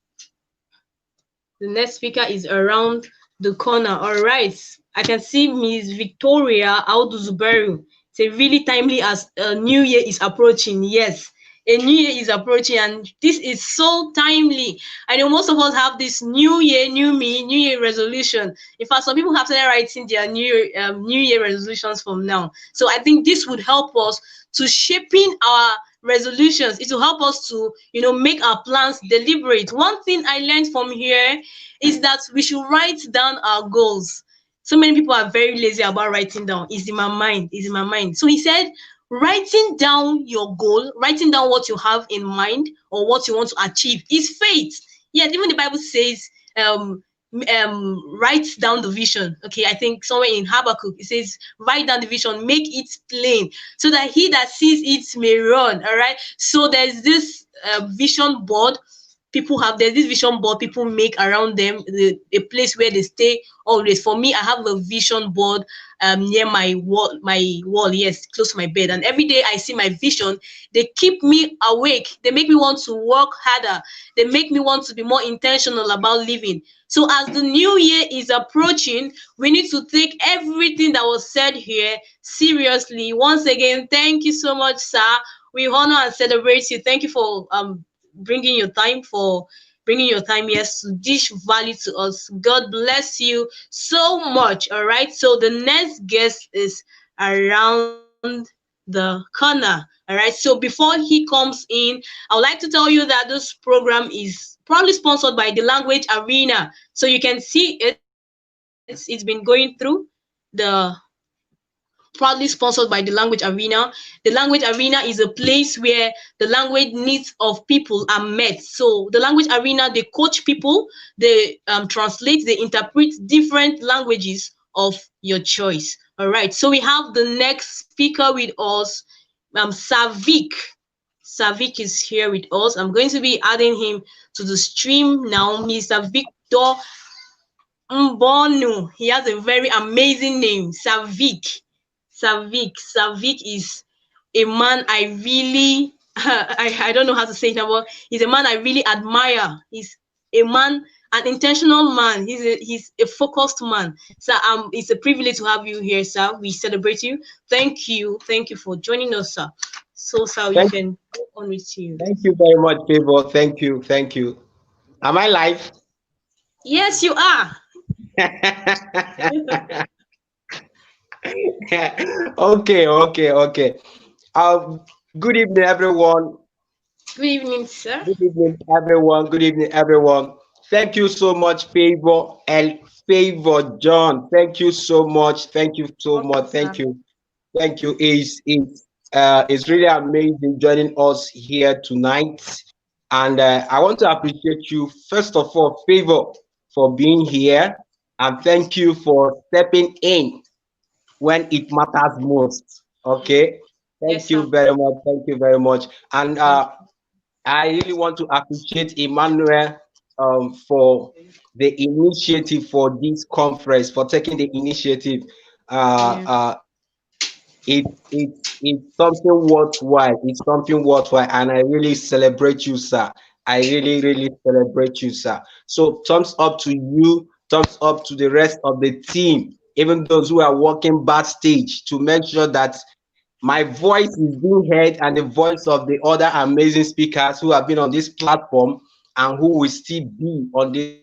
The next speaker is around the corner. All right. I can see Miss Victoria Auduzuberu. Say really timely as a new year is approaching. Yes, a new year is approaching, and this is so timely. I know most of us have this new year, new me, new year resolution. In fact, some people have started writing their new year resolutions from now. So I think this would help us to shaping our resolutions. It will help us to make our plans deliberate. One thing I learned from here is that we should write down our goals. So many people are very lazy about writing down. It's in my mind. It's in my mind. So he said, writing down your goal, writing down what you have in mind or what you want to achieve is faith. Yes, even the Bible says, write down the vision. Okay, I think somewhere in Habakkuk it says, write down the vision, make it plain, so that he that sees it may run. All right. So there's this vision board there's this vision board people make around them, a place where they stay always. For me, I have a vision board near my wall, yes, close to my bed, and every day I see my vision. They keep me awake, they make me want to work harder, they make me want to be more intentional about living. So as the new year is approaching, we need to take everything that was said here seriously. Once again, thank you so much, sir. We honor and celebrate you. Thank you for bringing your time for bringing your time here to dish value to us. God bless you so much. All right. So the next guest is around the corner. All right. So before he comes in, I would like to tell you that this program is proudly sponsored by the Language Arena. So you can see it's been going through the proudly sponsored by the Language Arena. The Language Arena is a place where the language needs of people are met. So the Language Arena, they coach people, they translate, they interpret different languages of your choice. All right. So we have the next speaker with us, Savik. Savik is here with us. I'm going to be adding him to the stream now. Mr. Victor Mbonu. He has a very amazing name, Savik. Savik is a man I really I don't know how to say it now, but he's a man I really admire. He's a man, an intentional man. He's a focused man. So it's a privilege to have you here, sir. We celebrate you. Thank you for joining us, sir. So, sir, you Thank, can go on with you. thank you very much, Favor. Thank you. Am I live? Yes, you are. Okay. Um, Good evening, everyone. Good evening, sir. Good evening, everyone. Good evening, everyone. Thank you so much, Favor and Favor John. Thank you so much. Thank you so Welcome, much. sir. Thank you. It's really amazing joining us here tonight, and I want to appreciate you first of all, Favor, for being here, and thank you for stepping in when it matters most. Okay. Yes, Thank sir. you very much. Thank you very much. And Thank I really want to appreciate Emmanuel for the initiative for this conference, for taking the initiative. you. Uh, Yeah. uh, it's something worthwhile. It's something worthwhile, and I really celebrate you, sir. I really celebrate you, sir. So thumbs up to you. Thumbs up to the rest of the team, even those who are working backstage to make sure that my voice is being heard and the voice of the other amazing speakers who have been on this platform and who will still be on this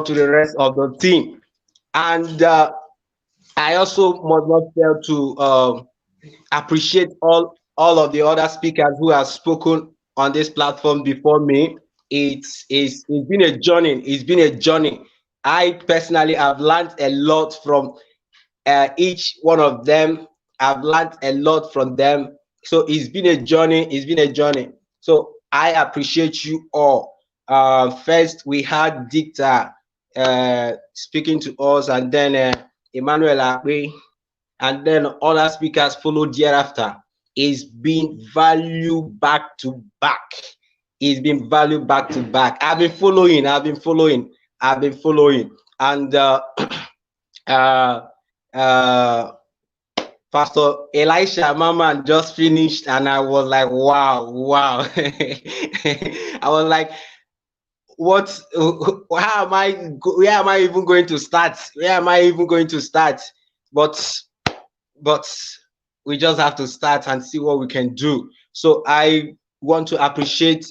to the rest of the team. And I also must not fail to appreciate all of the other speakers who have spoken on this platform before me. It's been a journey. It's been a journey. I personally have learned a lot from each one of them. I've learned a lot from them. So it's been a journey. It's been a journey. So I appreciate you all. First, we had Dicta speaking to us, and then Emmanuel Akwe, and then other speakers followed thereafter. It's been value back to back. It's been value back to back. I've been following, and uh, Pastor Elisha Maman just finished, and I was like, wow. I was like, what? Where am I even going to start? But we just have to start and see what we can do. So I want to appreciate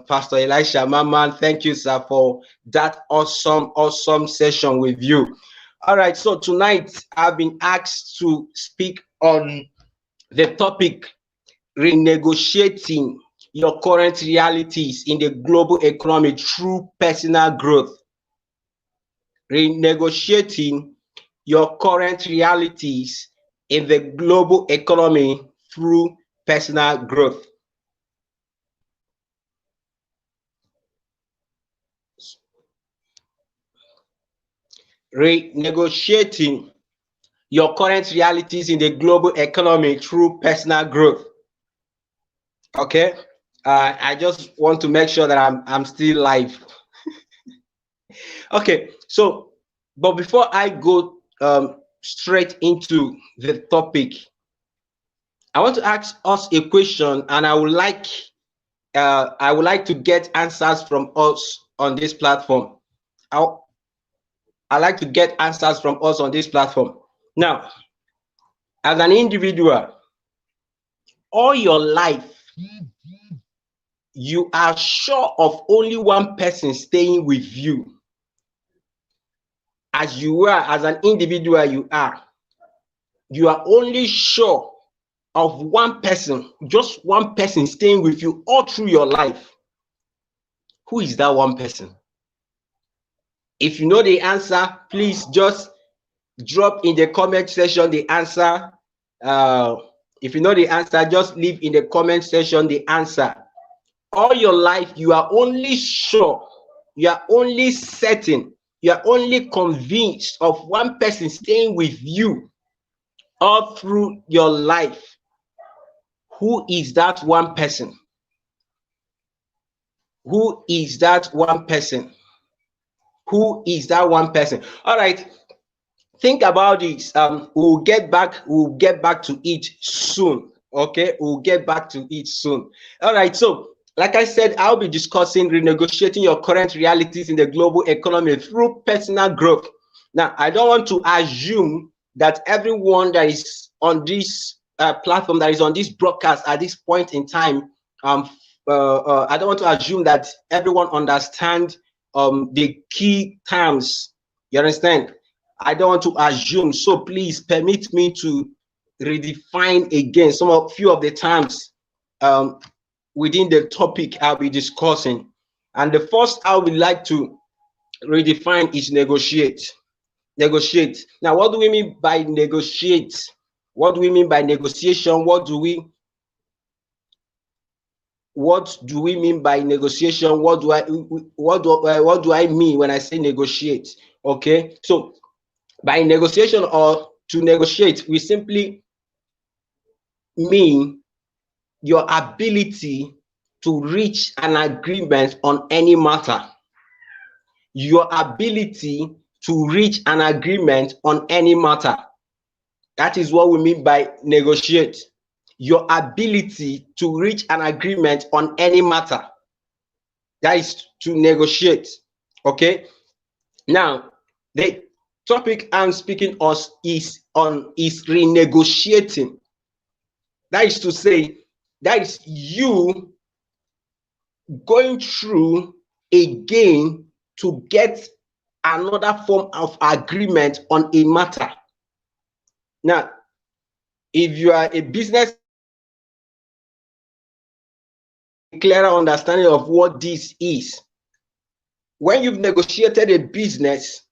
Pastor Elisha Maman. Thank you, sir, for that awesome session with you. All right, so tonight I've been asked to speak on the topic renegotiating your current realities in the global economy through personal growth. Renegotiating your current realities in the global economy through personal growth. Renegotiating your current realities in the global economy through personal growth. Okay, I just want to make sure that I'm still live. Okay, so but before I go straight into the topic, I want to ask us a question, and I would like to get answers from us on this platform. I like to get answers from us on this platform. Now, as an individual, all your life, you are sure of only one person staying with you. As you are, as an individual, you are only sure of one person, just one person staying with you all through your life. Who is that one person? If you know the answer, please just drop in the comment section the answer. If you know the answer, just leave in the comment section the answer. All your life, you are only sure, you are only certain, you are only convinced of one person staying with you all through your life. Who is that one person? Who is that one person? Who is that one person? All right, think about this. We'll get back to it soon. Okay, we'll get back to it soon. All right, so like I said, I'll be discussing renegotiating your current realities in the global economy through personal growth. Now, I don't want to assume that everyone that is on this platform, that is on this broadcast at this point in time, I don't want to assume that everyone understands the key terms. You understand? I don't want to assume. So please permit me to redefine again few of the terms within the topic I'll be discussing. And the first I would like to redefine is negotiate. Negotiate. Now, what do we mean by negotiate? What do we mean by negotiation? What do we mean by negotiation? What do I mean when I say negotiate? Okay, so by negotiation or to negotiate, we simply mean your ability to reach an agreement on any matter. Your ability to reach an agreement on any matter. That is what we mean by negotiate. Your ability to reach an agreement on any matter. That is to negotiate. Okay. Now, the topic I'm speaking of is renegotiating. That is to say, that is you going through again to get another form of agreement on a matter. Now, if you are a business, clearer understanding of what this is. When you've negotiated a business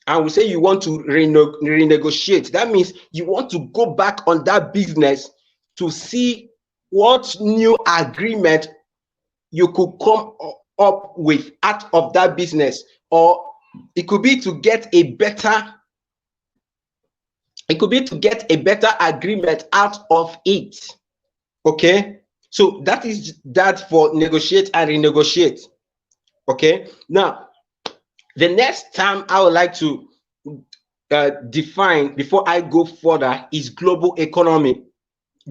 and we say you want to renegotiate, that means you want to go back on that business to see what new agreement you could come up with out of that business, or it could be to get a better agreement out of it. Okay, so that is that for negotiate and renegotiate. Okay, now the next term I would like to define before I go further is global economy.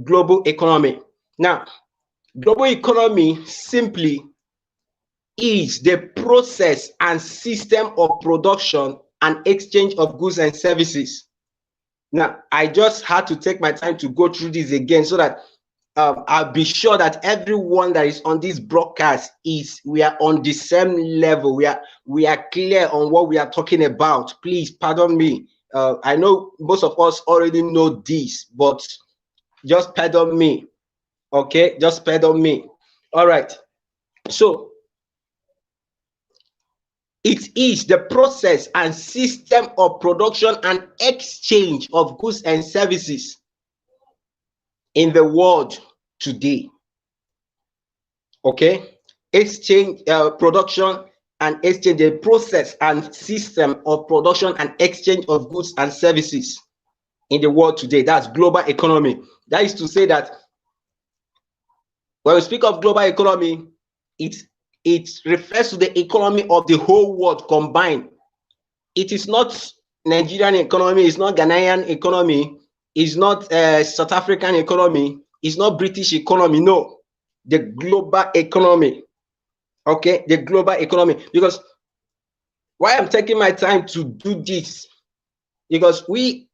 Global economy. Now, global economy simply is the process and system of production and exchange of goods and services. Now, I just had to take my time to go through this again so that I'll be sure that everyone that is on this broadcast we are on the same level. We are clear on what we are talking about. Please pardon me. I know most of us already know this, but just pardon me. Okay, just pardon me. All right. So it is the process and system of production and exchange of goods and services in the world today. Okay, exchange, production and exchange, the process and system of production and exchange of goods and services in the world today. That's global economy. That is to say that when we speak of global economy, it refers to the economy of the whole world combined. It is not Nigerian economy, it's not Ghanaian economy, it's not South African economy, it's not British economy. No, the global economy. Okay, the global economy. Because why I'm taking my time to do this, because we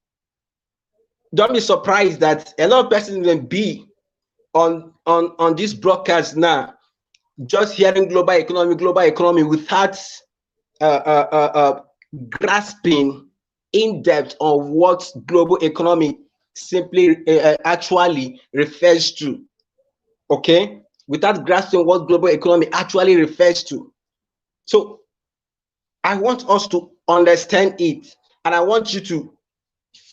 don't be surprised that a lot of persons will be on this broadcast now just hearing global economy without grasping in depth on what global economy simply actually refers to. Okay, without grasping what global economy actually refers to. So I want us to understand it, and I want you to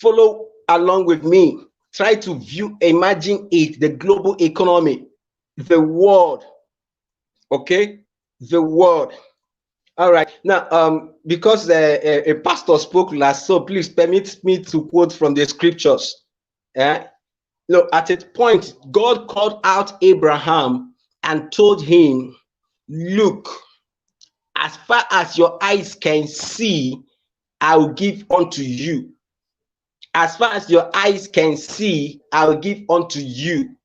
follow along with me. Try to imagine it, the global economy, the world. Okay, the world. All right. Now, because a pastor spoke last, so please permit me to quote from the scriptures. No, at a point, God called out Abraham and told him, "Look, as far as your eyes can see, I will give unto you. As far as your eyes can see, I will give unto you."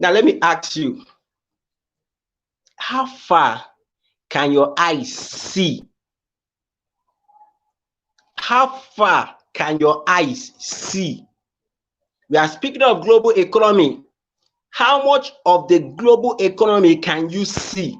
Now, let me ask you, how far can your eyes see? How far can your eyes see? We are speaking of global economy. How much of the global economy can you see?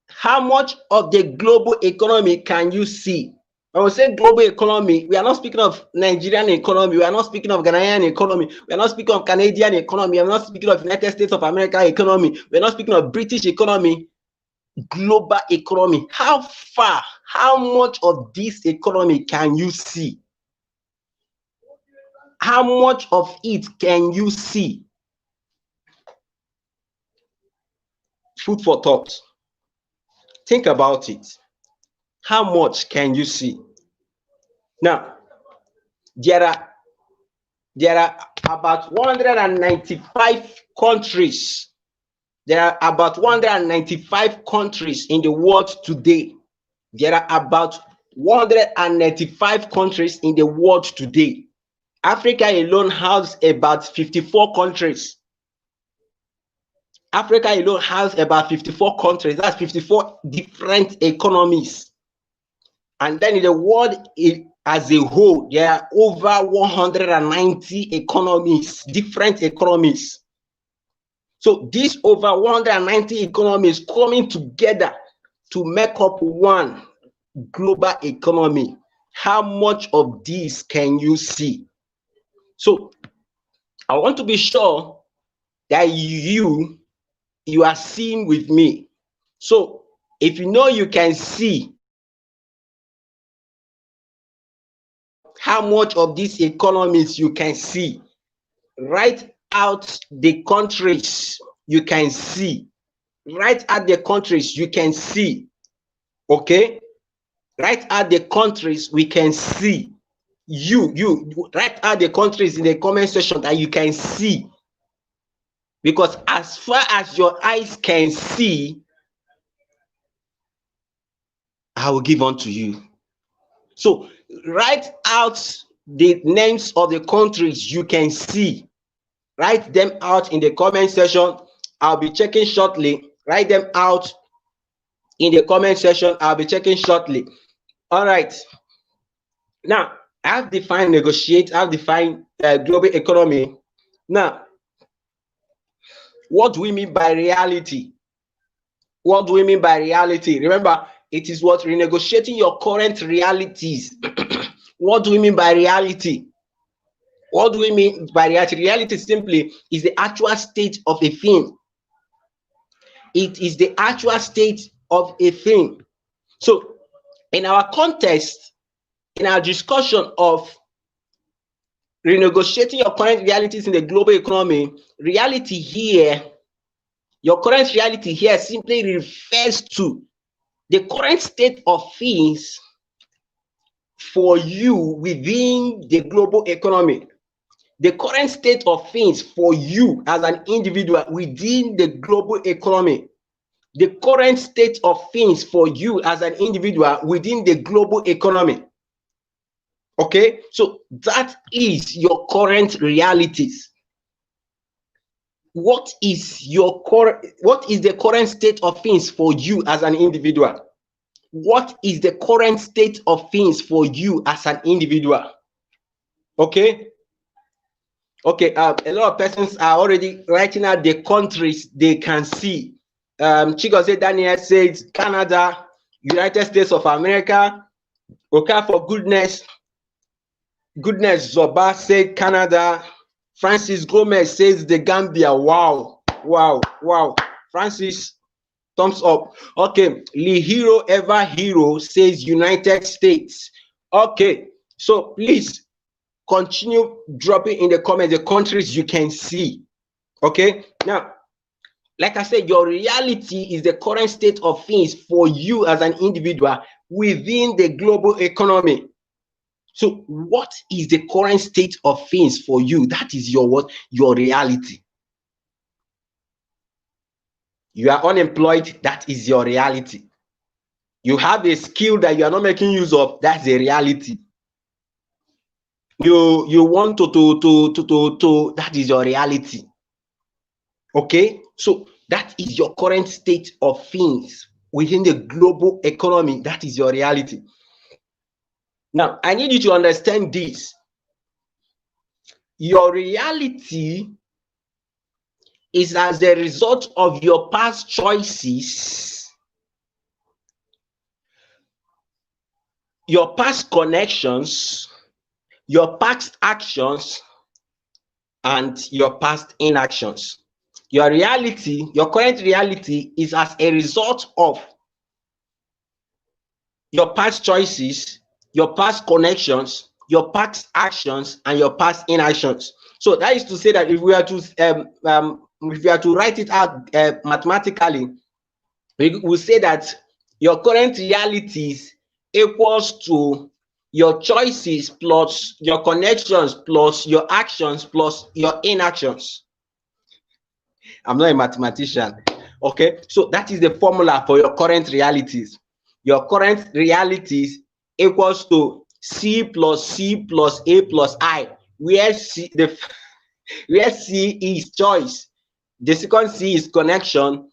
How much of the global economy can you see? When we say global economy, we are not speaking of Nigerian economy. We are not speaking of Ghanaian economy. We are not speaking of Canadian economy. We are not speaking of United States of America economy. We are not speaking of British economy. Global economy. How far, how much of this economy can you see? How much of it can you see? Food for thought. Think about it. How much can you see? Now, there are about 195 countries. There are about 195 countries in the world today. There are about 195 countries in the world today. Africa alone has about 54 countries. Africa alone has about 54 countries. That's 54 different economies. And then in the world as a whole, there are over 190 economies, different economies. So these over 190 economies coming together to make up one global economy. How much of this can you see? So I want to be sure that you are seeing with me. So if you know you can see how much of these economies you can see, write out the countries you can see. Write out the countries you can see. Okay? Write out the countries we can see. You write out the countries in the comment section that you can see. Because as far as your eyes can see, I will give unto you. So write out the names of the countries you can see. Write them out in the comment section. I'll be checking shortly. Write them out in the comment section. I'll be checking shortly. All right. Now, I've defined negotiate. I've defined global economy. Now, what do we mean by reality? What do we mean by reality? Remember, it is what renegotiating your current realities. What do we mean by reality? What do we mean by reality? Reality simply is the actual state of a thing. It is the actual state of a thing. So, in our context, in our discussion of renegotiating your current realities in the global economy, reality here, your current reality here simply refers to the current state of things for you within the global economy. The current state of things for you as an individual within the global economy. The current state of things for you as an individual within the global economy. Okay, so that is your current realities. What is the current state of things for you as an individual? What is the current state of things for you as an individual? Okay. Okay, a lot of persons are already writing out the countries they can see. Chigozie Daniel says Canada, United States of America. Okay, for goodness Zoba said Canada. Francis Gomez says the Gambia. Wow. Francis, thumbs up. Okay, Lee Hero Ever Hero says United States. Okay, so please continue dropping in the comments the countries you can see. Okay, now, like I said, your reality is the current state of things for you as an individual within the global economy. So what is the current state of things for you? That is your what? Your reality. You are unemployed, that is your reality. You have a skill that you are not making use of, that's a reality. You want to that is your reality. Okay, so that is your current state of things within the global economy. That is your reality. Now, I need you to understand this. Your reality is as a result of your past choices, your past connections, your past actions, and your past inactions. Your reality, your current reality, is as a result of your past choices, your past connections, your past actions, and your past inactions. So that is to say that if we are to write it out mathematically, we will say that your current realities equals to your choices plus your connections plus your actions plus your inactions. I'm not a mathematician. Okay, so that is the formula for your current realities. Your current realities equals to C plus A plus I, where C is choice, the second C is connection,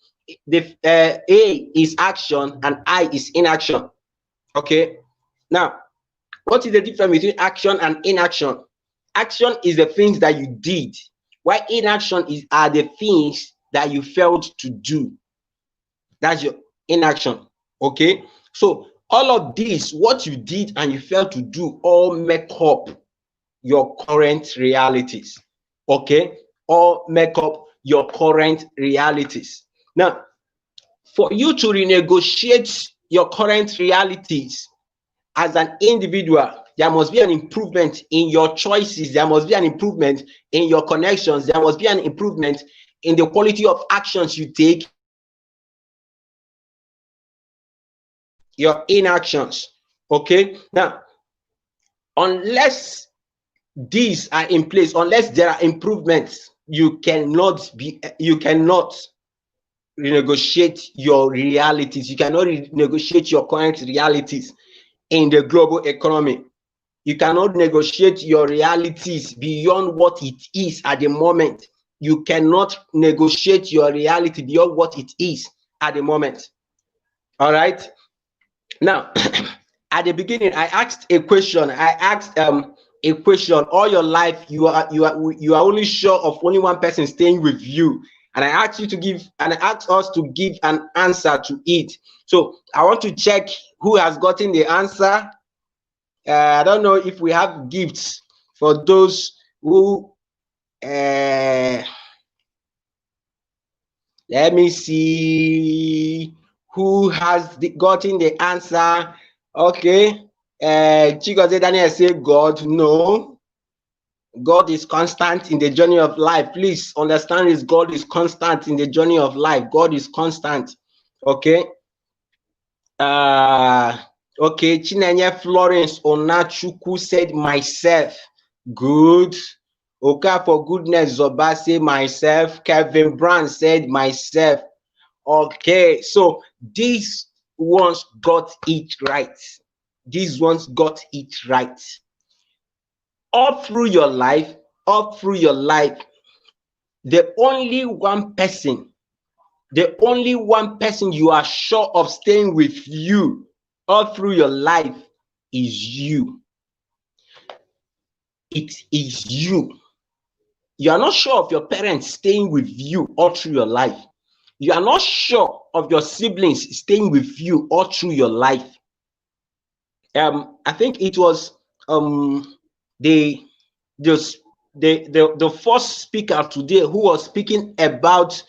the A is action, and I is inaction. Okay, now what is the difference between action and inaction? Action is the things that you did, while inaction are the things that you failed to do. That's your inaction. Okay, so all of these, what you did and you failed to do, all make up your current realities. Okay, all make up your current realities. Now, for you to renegotiate your current realities as an individual, there must be an improvement in your choices, there must be an improvement in your connections, there must be an improvement in the quality of actions you take, your inactions. Okay, now, unless these are in place, unless there are improvements, you cannot renegotiate your realities. You cannot renegotiate your current realities in the global economy. You cannot negotiate your realities beyond what it is at the moment. You cannot negotiate your reality beyond what it is at the moment. All right. Now, at the beginning, I asked a question. A question. All your life, you are only sure of only one person staying with you, and I asked us to give an answer to it. So I want to check who has gotten the answer. I don't know if we have gifts for those who. Let me see who has gotten the answer. Okay. Chigozie Daniel say God. No. God is constant in the journey of life. Please understand this. God is constant in the journey of life. God is constant. Okay. Okay. Chinenye Florence Onachuku said myself. Good. Okay, for goodness, Zoba say myself. Kevin Brown said myself. Okay, so these ones got it right. These ones got it right. All through your life, the only one person you are sure of staying with you all through your life is you. It is you. You are not sure of your parents staying with you all through your life. You are not sure of your siblings staying with you all through your life. I think it was the first speaker today who was speaking about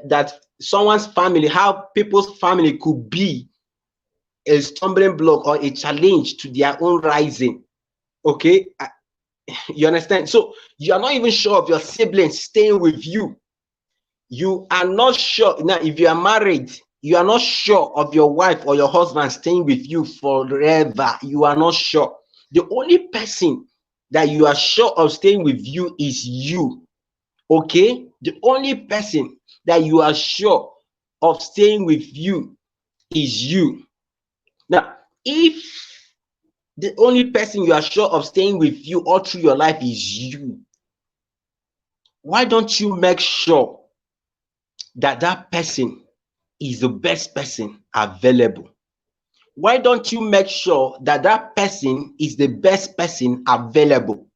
that someone's family, how people's family could be a stumbling block or a challenge to their own rising. Okay, you understand? So you are not even sure of your siblings staying with you. You are not sure. Now, if you are married, you are not sure of your wife or your husband staying with you forever. You are not sure. The only person that you are sure of staying with you is you. Okay? The only person that you are sure of staying with you is you. Now, if the only person you are sure of staying with you all through your life is you, why don't you make sure that that person is the best person available? Why don't you make sure that that person is the best person available?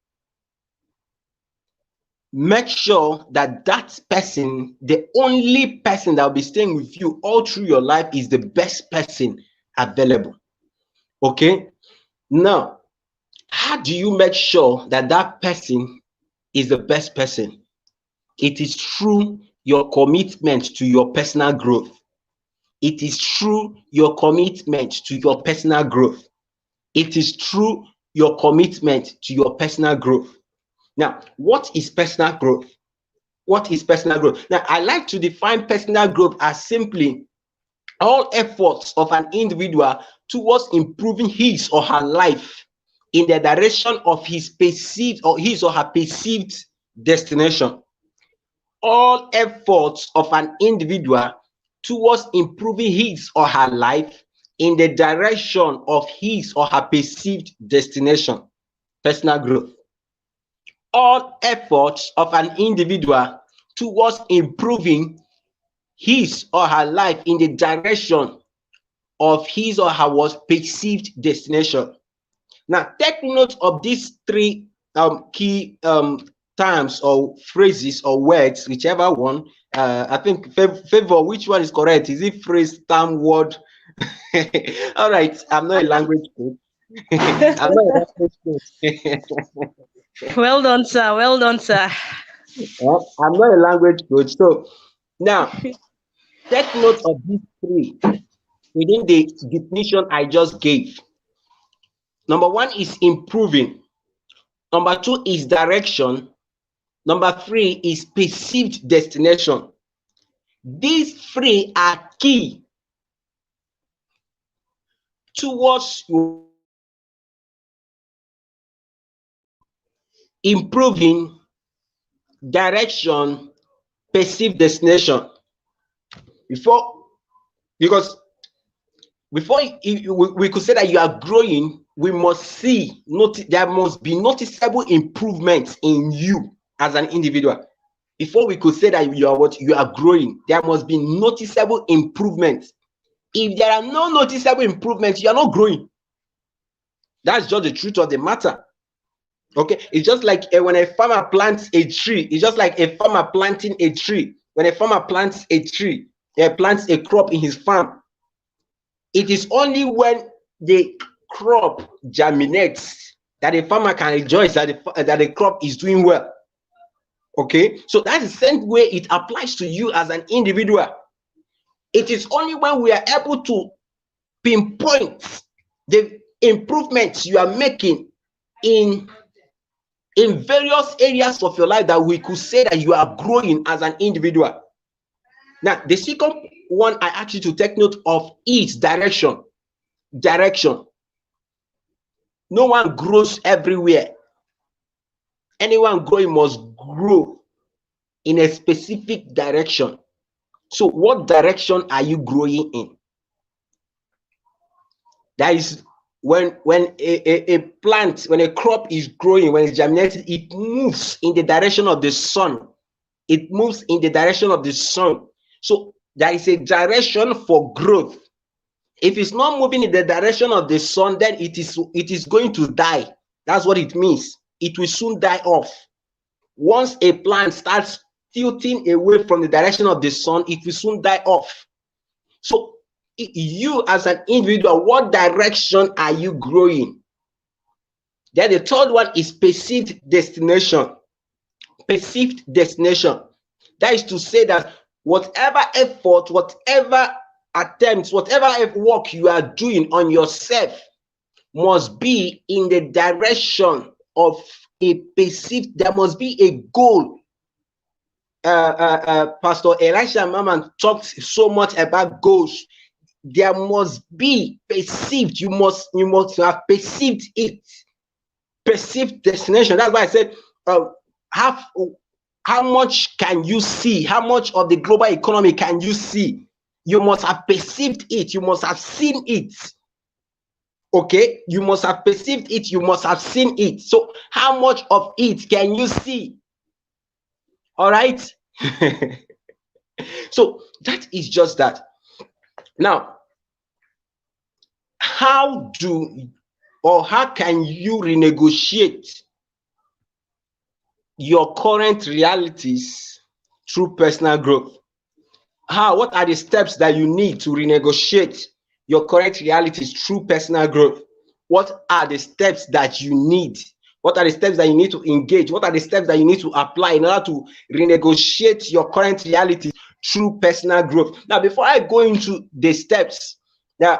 Make sure that that person, the only person that will be staying with you all through your life, is the best person available. Okay? Now, how do you make sure that that person is the best person? It is through your commitment to your personal growth. It is through your commitment to your personal growth. It is through your commitment to your personal growth. Now, what is personal growth? What is personal growth? Now, I like to define personal growth as simply all efforts of an individual towards improving his or her life in the direction of his perceived or his or her perceived destination. All efforts of an individual towards improving his or her life in the direction of his or her perceived destination. Personal growth. All efforts of an individual towards improving his or her life in the direction of his or her perceived destination. Now, take note of these three key terms or phrases or words, whichever one. I think favor, which one is correct? Is it phrase, term, word? All right, I'm not a language coach. I'm not a language coach. Well done, sir. Well done, sir. I'm not a language coach. So now, take note of these three within the definition I just gave. Number one is improving. Number two is direction. Number three is perceived destination. These three are key towards improving, direction, perceived destination. Before we could say that you are growing, we must see, there must be noticeable improvements in you as an individual. Before we could say that you are growing, there must be noticeable improvements. If there are no noticeable improvements, you are not growing. That's just the truth of the matter. Okay, it's just like when a farmer plants a tree. It's just like a farmer planting a tree. When a farmer plants a tree, plants a crop in his farm, it is only when the crop germinates that a farmer can rejoice that the crop is doing well. Okay, so that's the same way it applies to you as an individual. It is only when we are able to pinpoint the improvements you are making in various areas of your life that we could say that you are growing as an individual. Now, the second one I ask you to take note of is direction. Direction. No one grows everywhere. Anyone growing must grow in a specific direction. So, what direction are you growing in? That is when a plant, when a crop is growing, when it's germinated, it moves in the direction of the sun. It moves in the direction of the sun. So there is a direction for growth. If it's not moving in the direction of the sun, then it is going to die. That's what it means. It will soon die off. Once a plant starts tilting away from the direction of the sun, it will soon die off. So you as an individual, what direction are you growing? Then the third one is perceived destination. Perceived destination. That is to say that whatever effort, whatever attempts, whatever work you are doing on yourself must be in the direction of a perceived, there must be a goal. Pastor Elisha Maman talked so much about goals. There must be perceived, you must have perceived it. Perceived destination. That's why I said, how much can you see? How much of the global economy can you see? You must have perceived it. You must have seen it. Okay? You must have perceived it. You must have seen it. So how much of it can you see? All right? So that is just that. Now, how can you renegotiate your current realities through personal growth? What are the steps that you need to renegotiate your current realities through personal growth? What are the steps that you need? What are the steps that you need to engage? What are the steps that you need to apply in order to renegotiate your current reality through personal growth? Now, before I go into the steps, I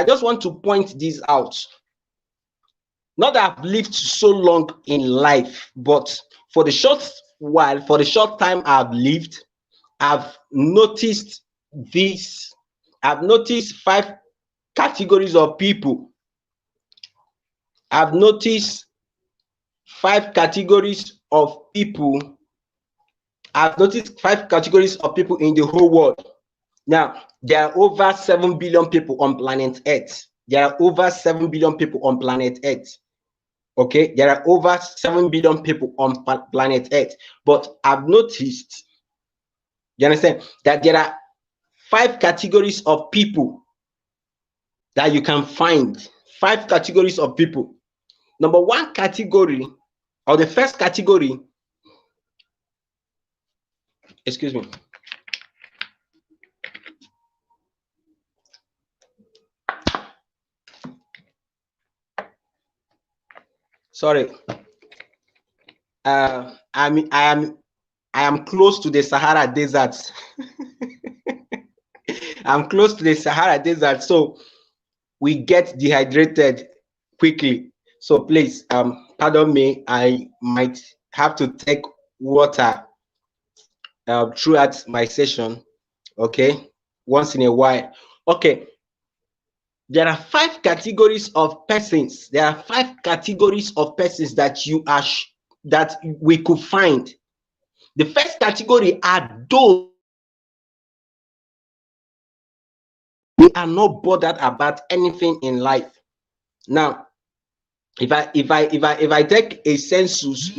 just want to point this out. Not that I've lived so long in life, but for the short time I've lived, I've noticed this. I've noticed 5 categories of people. I've noticed 5 categories of people. I've noticed 5 categories of people in the whole world. Now, there are over 7 billion people on planet Earth. There are over 7 billion people on planet Earth. Okay, there are over 7 billion people on planet Earth. But I've noticed, you understand, that there are 5 categories of people that you can find. 5 categories of people. Number 1 category, or the first category, excuse me. Sorry. I am close to the Sahara Desert. I'm close to the Sahara Desert, so we get dehydrated quickly. So please, pardon me. I might have to take water throughout my session. Okay, once in a while. Okay. There are 5 categories of persons. There are 5 categories of persons that that we could find. The first category are those who are not bothered about anything in life. Now, if I take a census,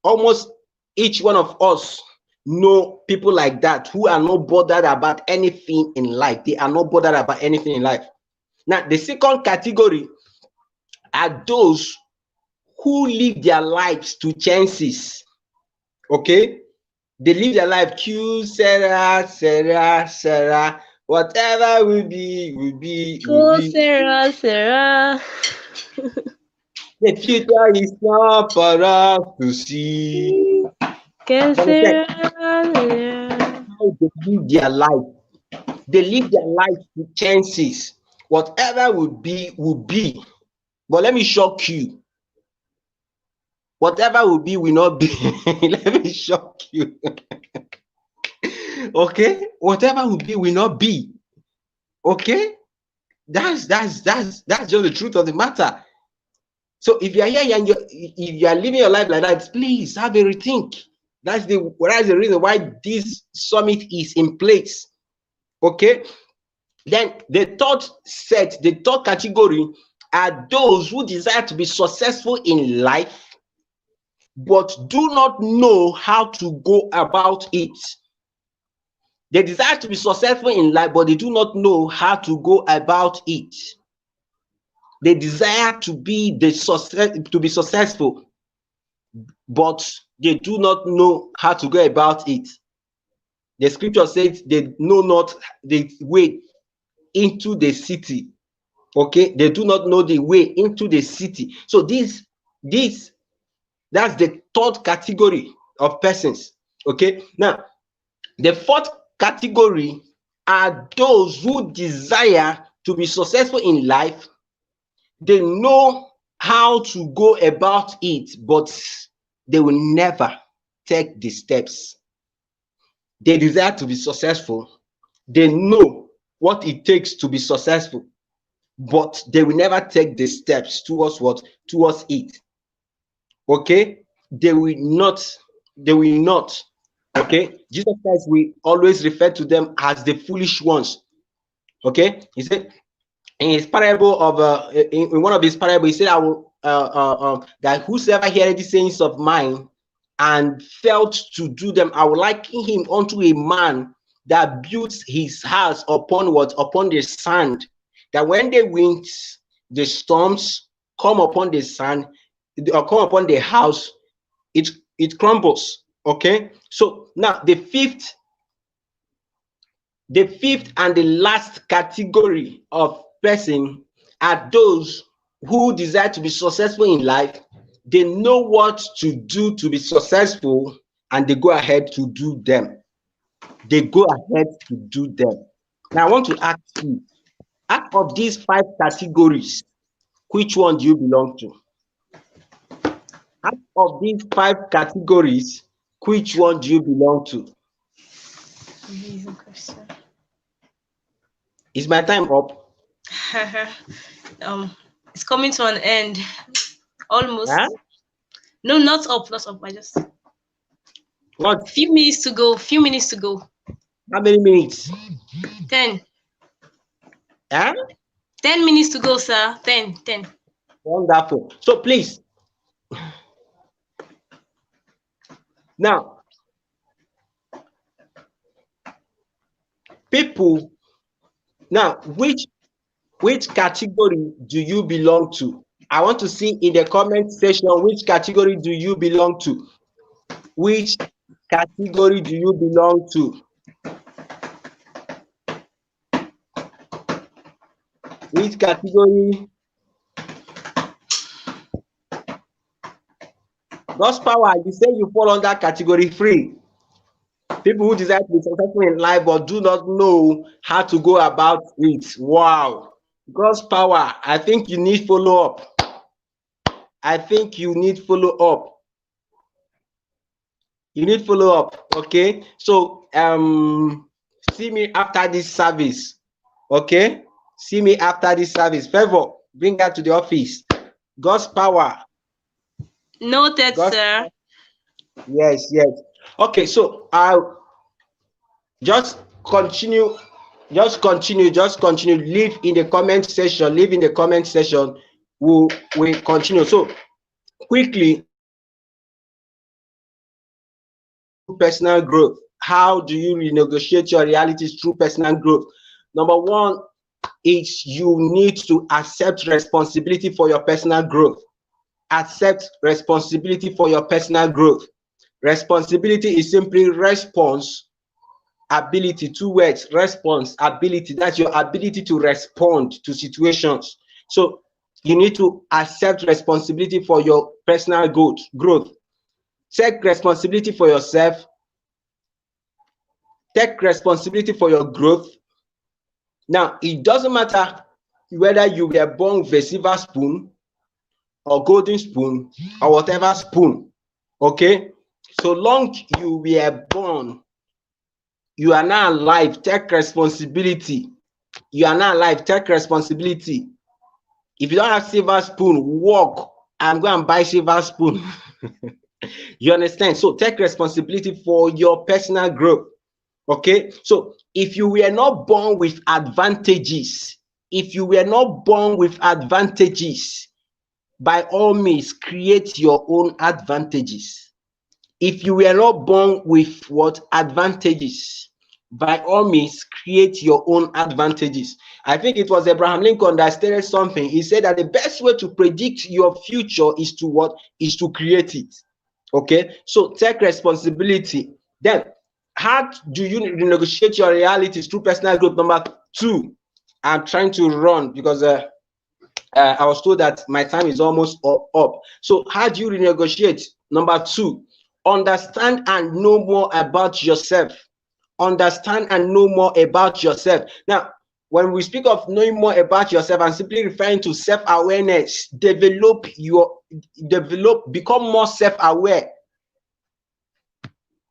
almost each one of us know people like that who are not bothered about anything in life. They are not bothered about anything in life. Now, the second category are those who live their lives to chances. Okay? They live their life, Sarah, whatever will be. Sarah. The future is not for us to see. How they live their life. They live their life to chances. Whatever will be, will be. But let me shock you. Whatever will be, will not be. Let me shock you. Okay? Whatever will be, will not be. Okay? That's just the truth of the matter. So if you are here and if you are living your life like that, please have a rethink. That's the reason why this summit is in place. Okay? Then the third category are those who desire to be successful in life, but do not know how to go about it. They desire to be successful in life, but they do not know how to go about it. They desire to be successful, but they do not know how to go about it. The scripture says they know not the way into the city. Okay, they do not know the way into the city. So that's the third category of persons. Okay, now the fourth category are those who desire to be successful in life. They know how to go about it, but they will never take the steps. They desire to be successful. They know what it takes to be successful, but they will never take the steps towards what? Towards it. Okay? They will not. Okay? Jesus Christ will always refer to them as the foolish ones. Okay? He said in his parable of in one of his parables, he said, I will that whosoever heareth the sayings of mine and failed to do them, I will liken him unto a man that built his house upon what? Upon the sand. That when the winds, the storms come upon the sand, or come upon the house, it crumbles. Okay, so now the fifth and the last category of person are those who desire to be successful in life. They know what to do to be successful, and they go ahead to do them. They go ahead to do them. Now I want to ask you, out of these 5 categories, which one do you belong to? Out of these 5 categories, which one do you belong to? Amazing question. Is my time up? It's coming to an end. Almost. Huh? No, not up. I just. What? Few minutes to go. How many minutes? 10. Huh? 10 minutes to go, sir. 10. Wonderful. So please, now, people, now which category do you belong to? I want to see in the comment section, which category do you belong to? Which category do you belong to? Which category? God's power, you say you fall under category 3. People who desire to be successful in life but do not know how to go about it. Wow. God's power, I think you need follow up. You need follow up. Okay. So see me after this service. Okay. See me after this service. Favor, bring her to the office. God's power. Noted, sir. Yes. Okay, so I'll just continue. Leave in the comment section. We'll continue. So quickly, personal growth. How do you renegotiate your realities through personal growth? Number 1 is you need to accept responsibility for your personal growth. Accept responsibility for your personal growth. Responsibility is simply response ability. 2 words: response ability. That's your ability to respond to situations. So you need to accept responsibility for your personal growth. Take responsibility for yourself. Take responsibility for your growth. Now, it doesn't matter whether you were born with a silver spoon or golden spoon or whatever spoon. Okay, so long you were born, you are now alive. Take responsibility. If you don't have silver spoon, walk and go and buy silver spoon. You understand? So take responsibility for your personal growth. Okay, so if you were not born with advantages, by all means, create your own advantages. If you were not born with advantages, by all means create your own advantages. I think it was Abraham Lincoln that stated something. He said that the best way to predict your future is to what? Is to create it. Okay, so take responsibility. Then, how do you renegotiate your realities through personal growth? Number 2, I'm trying to run because I was told that my time is almost up. So how do you renegotiate? Number 2, understand and know more about yourself. Understand and know more about yourself. Now, when we speak of knowing more about yourself, I'm simply referring to self-awareness. Become more self-aware.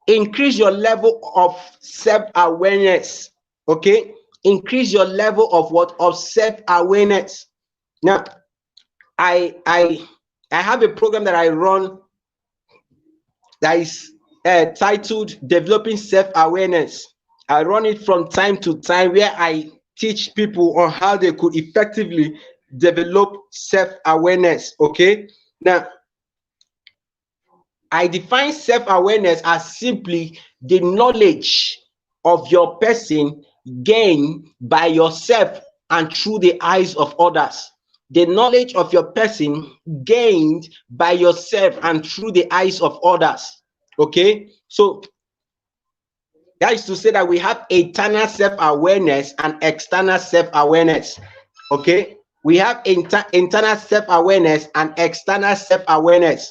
Increase your level of self-awareness. Okay, increase your level of what? Of self-awareness. Now, I have a program that I run that is titled Developing Self-Awareness. I run it from time to time, where I teach people on how they could effectively develop self-awareness. Okay, now I define self-awareness as simply the knowledge of your person gained by yourself and through the eyes of others. The knowledge of your person gained by yourself and through the eyes of others. Okay, so that is to say that we have internal self-awareness and external self-awareness. Okay, we have internal self-awareness and external self-awareness.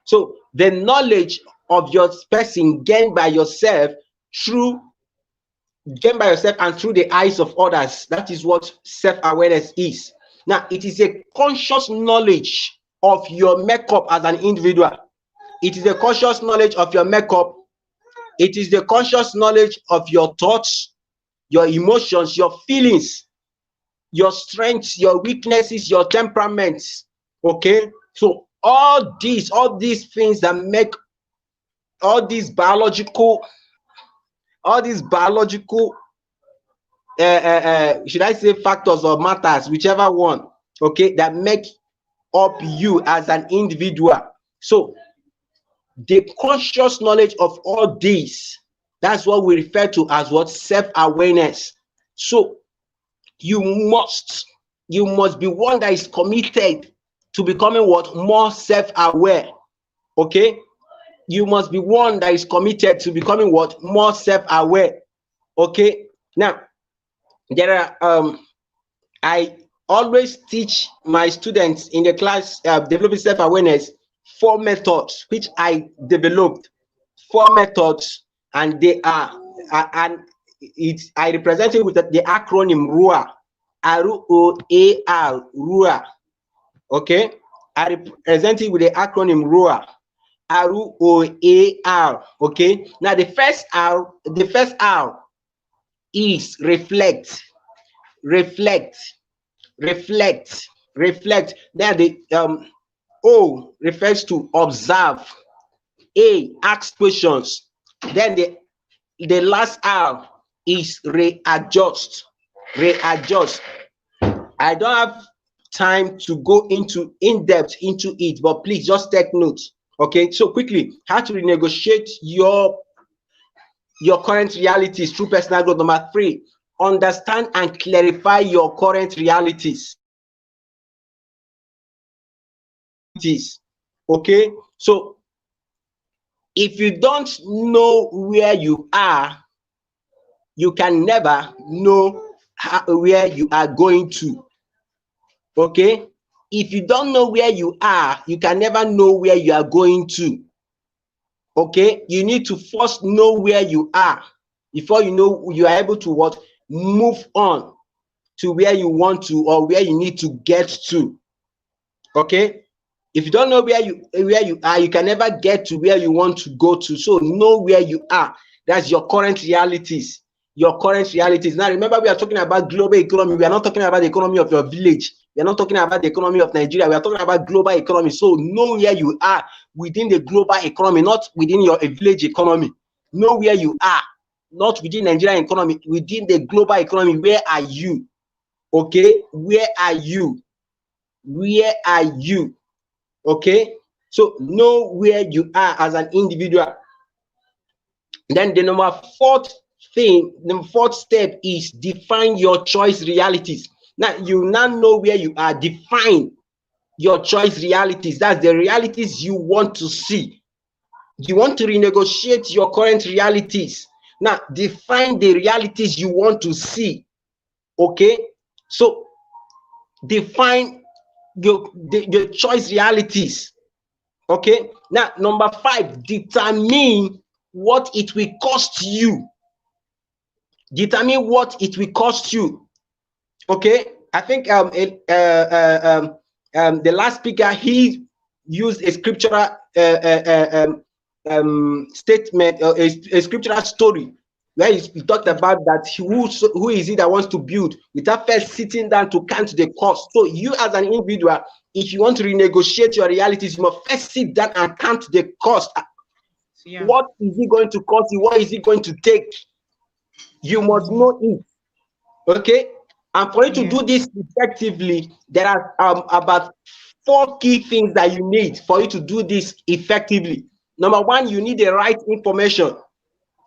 So the knowledge of your person gained by yourself and through the eyes of others, that is what self-awareness is. Now, it is a conscious knowledge of your makeup as an individual. It is a conscious knowledge of your makeup. It is the conscious knowledge of your thoughts, your emotions, your feelings, your strengths, your weaknesses, your temperaments. Okay, so all these things that make all these biological should I say factors or matters, whichever one, okay, that make up you as an individual. So the conscious knowledge of all these, that's what we refer to as what? Self-awareness. So you must be one that is committed to becoming what? More self-aware. Okay, you must be one that is committed to becoming what? More self-aware. Okay, now there are I always teach my students in the class developing self-awareness 4 methods which I developed. 4 methods, and they are I represent it with the acronym RUAR. RUAR, RUAR. Okay, I represent it with the acronym RUAR. RUAR. Okay, now the first R is reflect. Then the O refers to observe. A, ask questions. Then the last R is readjust. I don't have time to go in depth into it, but please just take notes. Okay, so quickly, how to renegotiate your current realities through personal growth. Number 3, understand and clarify your current realities. Okay, so if you don't know where you are, you can never know where you are going to. Okay, if you don't know where you are, you can never know where you are going to. Okay, you need to first know where you are before you know you are able to what? Move on to where you want to or where you need to get to. Okay, if you don't know where you are, you can never get to where you want to go to. So know where you are. That's your current realities. Now remember, we are talking about global economy. We are not talking about the economy of your village. We are not talking about the economy of Nigeria. We are talking about global economy. So know where you are within the global economy, not within your village economy. Know where you are, not within Nigerian economy, within the global economy. Where are you? Okay, where are you? Okay, so know where you are as an individual. Then the number thing, the fourth step is define your choice realities. Now you now know where you are. Define your choice realities. That's the realities you want to see. You want to renegotiate your current realities. Now define the realities you want to see. Okay, so define your choice realities. Okay, now number 5, determine what it will cost you. Determine what it will cost you. Okay, I think the last speaker, he used a scriptural statement, a scriptural story where he talked about that who is it that wants to build without first sitting down to count the cost. So you as an individual, if you want to renegotiate your realities, you must first sit down and count the cost. Yeah. What is it going to cost you? What is it going to take? You must know it. Okay, and for you to do this effectively, there are about 4 key things that you need for you to do this effectively. Number 1, you need the right information.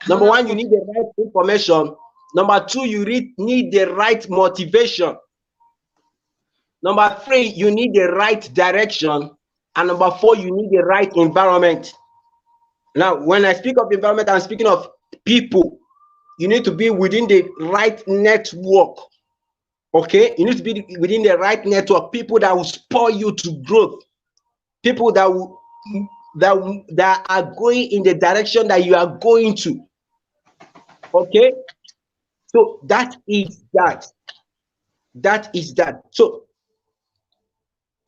Number 1, you need the right information. Number 2, you need the right motivation. Number 3, you need the right direction. And number 4, you need the right environment. Now, when I speak of environment, I'm speaking of people. You need to be within the right network. Okay, you need to be within the right network. People that will spur you to growth. People that are going in the direction that you are going to. Okay, so that is that. That is that. So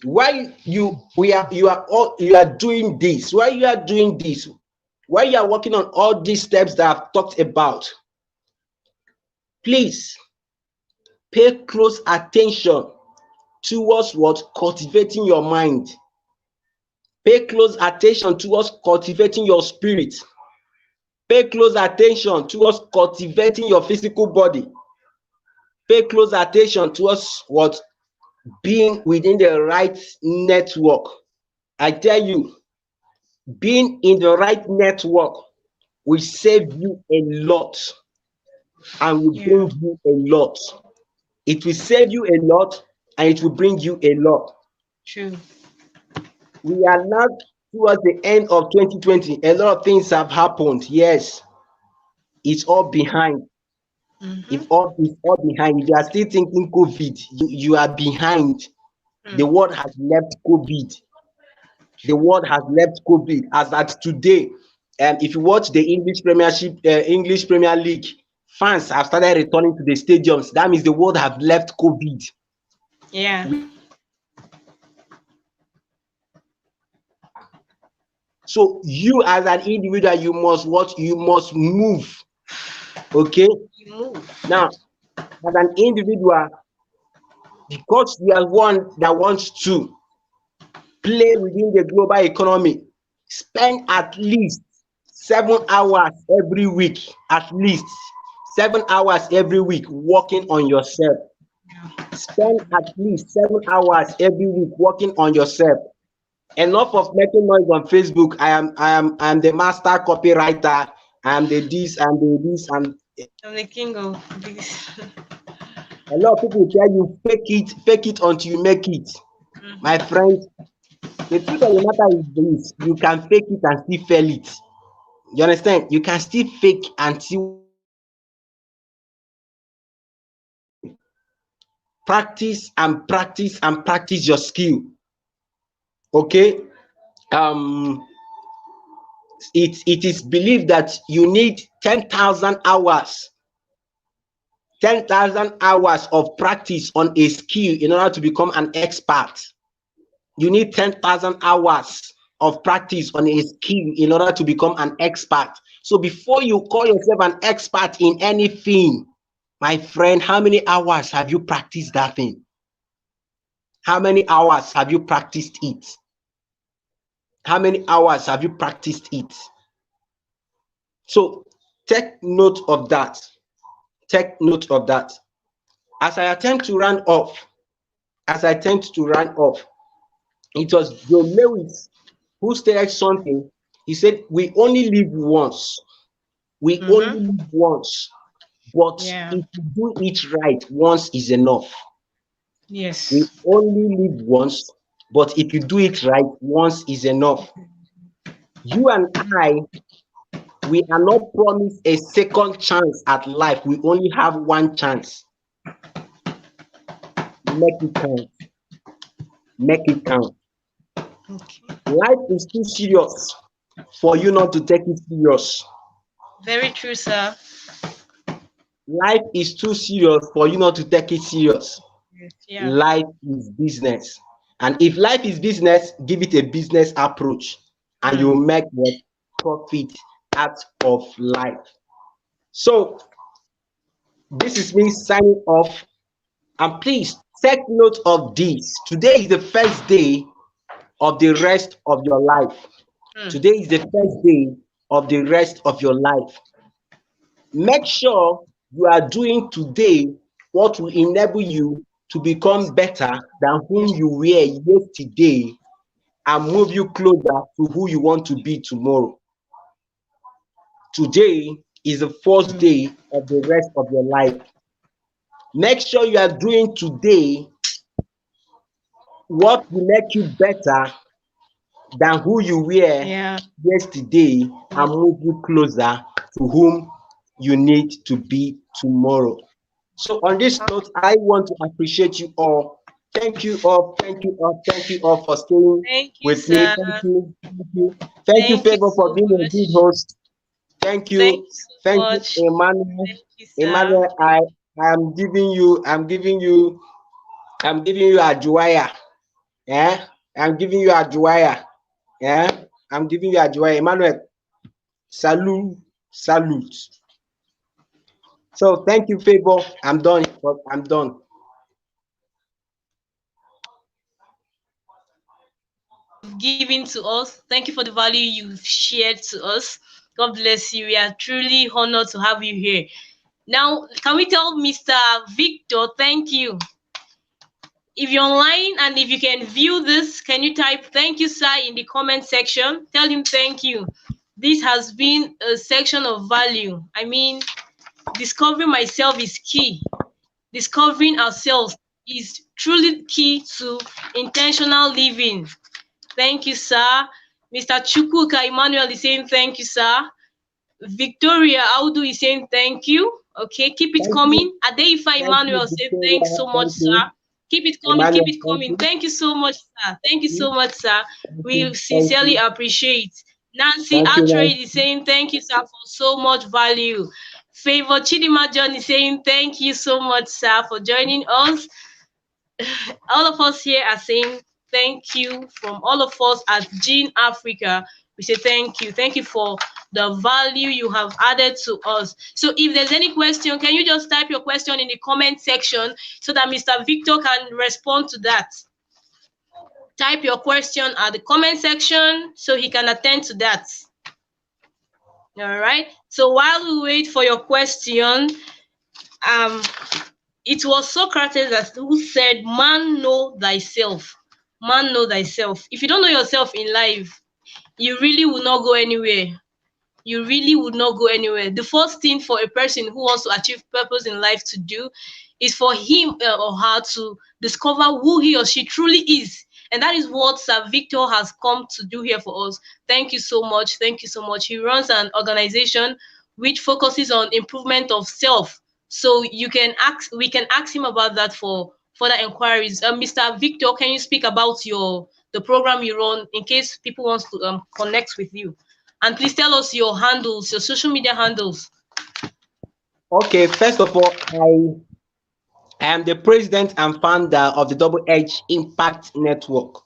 while you are doing this, while you are doing this, while you are working on all these steps that I've talked about, please pay close attention towards what? Cultivating your mind. Pay close attention towards cultivating your spirit. Pay close attention towards cultivating your physical body. Pay close attention towards what? Being within the right network. I tell you, being in the right network will save you a lot and will bring you a lot. It will save you a lot and it will bring you a lot. True. We are now towards the end of 2020. A lot of things have happened. Yes, it's all behind. It's all behind. If you are still thinking COVID, you are behind. The world has left COVID. The world has left COVID. As at today, if you watch the English Premier League, fans have started returning to the stadiums. That means the world have left COVID. Yeah. So you as an individual, you must what? You must move. Okay. You move. Now, as an individual, because you are one that wants to play within the global economy, spend at least 7 hours every week, at least 7 hours every week working on yourself. Spend at least 7 hours every week working on yourself. Enough of making noise on Facebook. I am the master copywriter. I am the this and the this and I'm the king of this. a lot of people tell you fake it until you make it. My friend, the truth of the matter is this: you can fake it and still fail it. You understand? You can still fake until practice and practice and practice your skill. Okay. It is believed that you need 10,000 hours. 10,000 hours of practice on a skill in order to become an expert. You need 10,000 hours of practice on a skill in order to become an expert. So before you call yourself an expert in anything, my friend, how many hours have you practiced that thing? How many hours have you practiced it? How many hours have you practiced it? So take note of that. Take note of that. As I attempt to round off, it was Joe Lewis who stated something. He said, we only live once. We only live once. But Yeah. if you do it right, once is enough. Yes. We only live once, but if you do it right, once is enough. You and I, we are not promised a second chance at life. We only have one chance. Make it count. Make it count. Okay. Life is too serious for you not to take it serious. Very true, sir. Life is too serious for you not to take it serious. Yes. Yeah. Life is business. And if life is business, give it a business approach and you'll make what profit out of life. So this is me signing off. And please take note of this. Today is the first day of the rest of your life. Today is the first day of the rest of your life. Make sure you are doing today what will enable you to become better than whom you were yesterday and move you closer to who you want to be tomorrow. Today is the first day of the rest of your life. Make sure you are doing today what will make you better than who you were yesterday and move you closer to whom you need to be tomorrow. So on this note, I want to appreciate you all. Thank you all. Thank you all. Thank you all for staying with me. Thank you. Thank you. Thank you, Favor, for being a good host. Thank you. Thank you, Emmanuel. Emmanuel, I am giving you Ajuaya. Yeah, I'm giving you Ajuaya. Yeah, I'm giving you Ajuaya. Emmanuel, salute. So thank you, Favor. I'm done. I'm done. Giving to us. Thank you for the value you've shared to us. God bless you. We are truly honored to have you here. Now, can we tell Mr. Victor, thank you? If you're online and if you can view this, can you type thank you, sir, in the comment section? Tell him thank you. This has been a section of value. I mean, discovering myself is key. Discovering ourselves is truly key to intentional living. Thank you, sir. Mr. Chukwuka Emmanuel is saying thank you, sir. Victoria Audu is saying thank you. Okay, keep it coming. Adeifa Emmanuel said thanks so much, sir. Keep it coming, keep it coming. Thank you so much, sir. Thank you so much, sir. We sincerely appreciate. Nancy Atrade is saying thank you, sir, for so much value. Favor Chidima John is saying thank you so much, sir, for joining us. All of us here are saying thank you from all of us at Gene Africa. We say thank you. Thank you for the value you have added to us. So if there's any question, can you just type your question in the comment section so that Mr. Victor can respond to that? Type your question at the comment section so he can attend to that. All right. So while we wait for your question, it was Socrates who said, man, know thyself. Man, know thyself. If you don't know yourself in life, you really will not go anywhere. You really would not go anywhere. The first thing for a person who wants to achieve purpose in life to do is for him or her to discover who he or she truly is. And that is what Sir Victor has come to do here for us. Thank you so much. Thank you so much. He runs an organization which focuses on improvement of self. So we can ask him about that for further inquiries. Mr. Victor, can you speak about the program you run in case people want to connect with you? And please tell us your handles, your social media handles. Okay, first of all, I am the president and founder of the Double Edge Impact Network.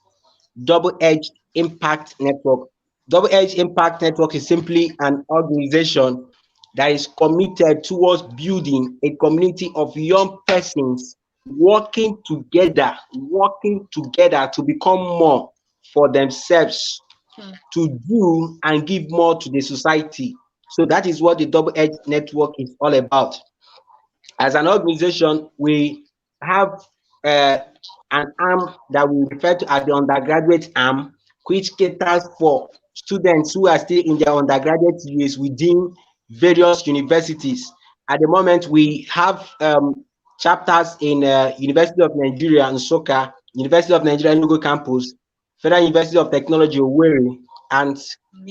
Double Edge Impact Network. Double Edge Impact Network is simply an organization that is committed towards building a community of young persons working together to become more for themselves, to do and give more to the society. So that is what the Double Edge Network is all about. As an organization, we have an arm that we refer to as the undergraduate arm, which caters for students who are still in their undergraduate years within various universities. At the moment, we have chapters in University of Nigeria, Nsukka, University of Nigeria, Enugu campus, Federal University of Technology, Owerri, and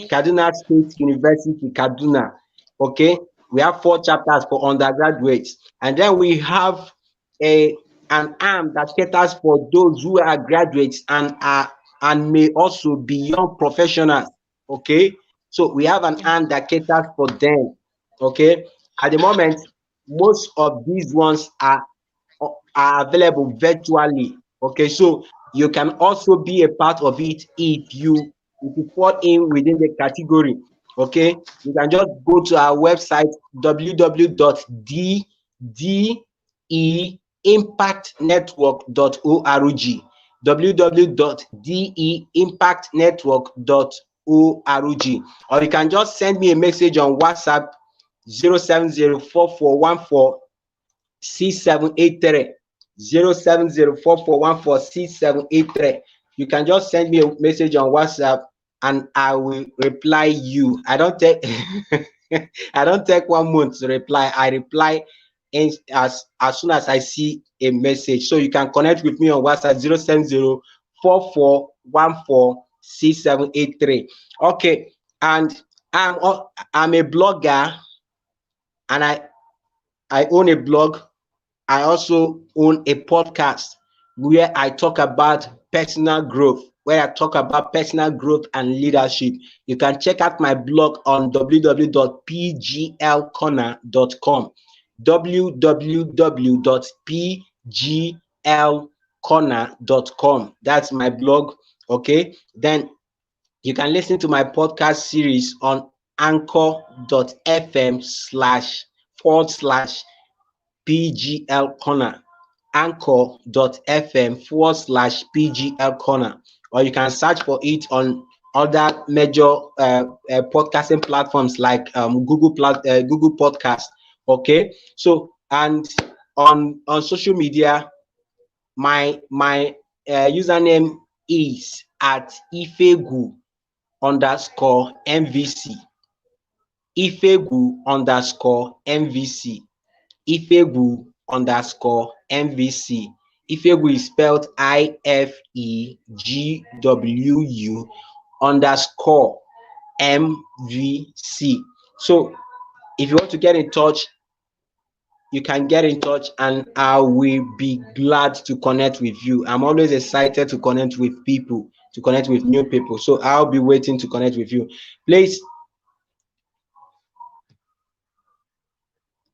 Kaduna State University, Kaduna. Okay, we have 4 chapters for undergraduates, and then we have an arm that caters for those who are graduates and may also be young professionals. Okay, so we have an arm that caters for them. Okay, at the moment, most of these ones are available virtually. Okay, so you can also be a part of it if you fall in within the category. Okay, you can just go to our website www.deimpactnetwork.org, www.deimpactnetwork.org, or you can just send me a message on WhatsApp 07044146783, 07044146783. You can just send me a message on WhatsApp and I will reply you. I don't take I don't take 1 month to reply. I reply as soon as I see a message. So you can connect with me on WhatsApp 07044146783. Okay, and I'm a blogger, and I own a blog. I also own a podcast where I talk about personal growth, and leadership. You can check out my blog on www.pglcorner.com, www.pglcorner.com. That's my blog. Okay, then you can listen to my podcast series on anchor.fm//PGL Corner, anchor.fm/PGL Corner, or you can search for it on other major podcasting platforms like Google Podcast. Okay, so and on social media, my username is at ifegu_MVC, ifegu_MVC, ifegu_MVC. Ifegu is spelled IFEGWU_MVC. So if you want to get in touch, you can get in touch and I will be glad to connect with you. I'm always excited to connect with people, to connect with new people. So I'll be waiting to connect with you. Please,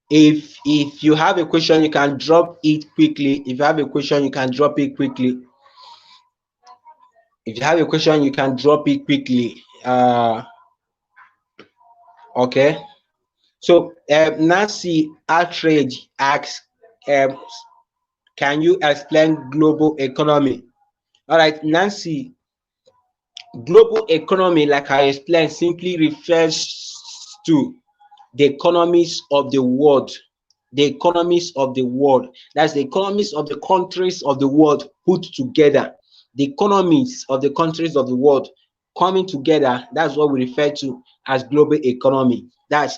if you have a question, you can drop it quickly. If you have a question, you can drop it quickly. If you have a question, you can drop it quickly. Okay. So Nancy Attridge asks, can you explain global economy? All right, Nancy, global economy, like I explained, simply refers to the economies of the world. The economies of the world. That's the economies of the countries of the world put together. The economies of the countries of the world coming together. That's what we refer to as global economy. That's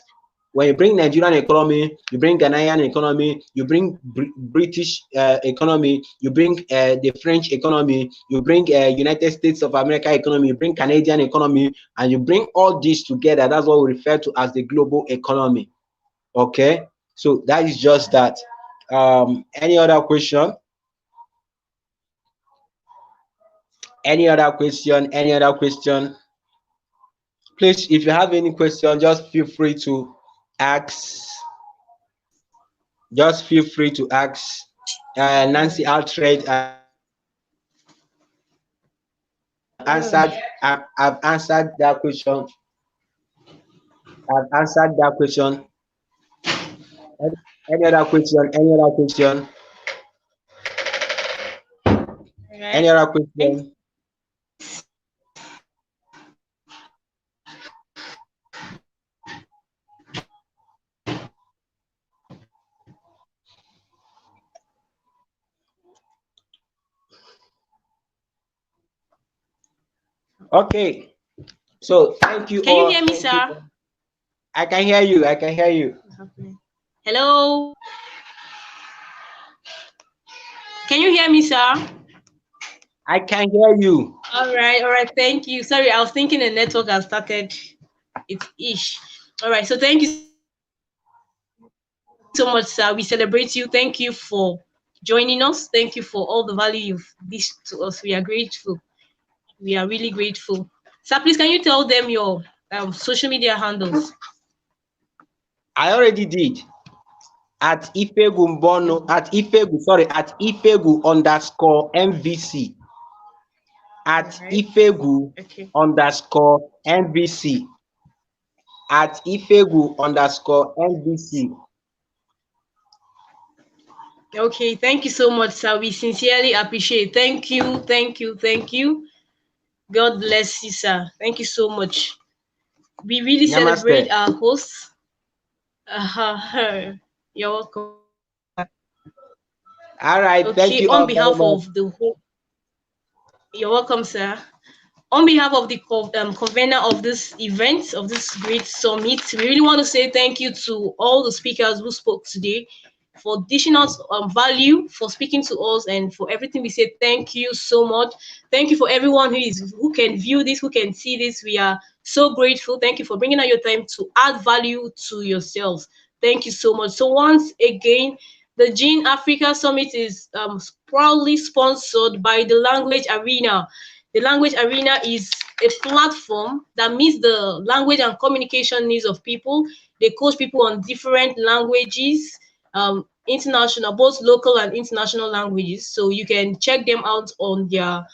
when you bring Nigerian economy, you bring Ghanaian economy, you bring British economy, you bring the French economy, you bring United States of America economy, you bring Canadian economy, and you bring all these together. That's what we refer to as the global economy. Okay, so that is just that. Any other question? Any other question? Any other question? Please, if you have any question, just feel free to ask. Just feel free to ask. Nancy Attridge answered. I've answered that question. I've answered that question. Any other question? Any other question? Any other question? Okay, so thank you Can all. you hear me, sir? I can hear you. I can hear you. Hello? Can you hear me, sir? I can hear you. All right, thank you. Sorry, I was thinking the network has started. It's ish. All right, so thank you so much, sir. We celebrate you. Thank you for joining us. Thank you for all the value you've dished to us. We are grateful. We are really grateful. Sir, please, can you tell them your social media handles? I already did. At Ifegu Mbono, at Ifegu_MVC. At Right. Ifegu_MVC. At Ifegu_MVC. Okay, thank you so much, sir. We sincerely appreciate. Thank you, thank you, thank you. God bless you, sir. Thank you so much. We really Namaste. celebrate our hosts. You're welcome. All right, Okay, thank you on all very behalf much. of the whole, you're welcome, sir. On behalf of the convener of this event, of this great summit, we really want to say thank you to all the speakers who spoke today for dishing out value, for speaking to us, and for everything. We say thank you so much. Thank you for everyone who can view this, who can see this. We are so grateful. Thank you for bringing out your time to add value to yourselves. Thank you so much. So once again, the Gene Africa Summit is proudly sponsored by the Language Arena. The Language Arena is a platform that meets the language and communication needs of people. They coach people on different languages, international, both local and international languages. So you can check them out on their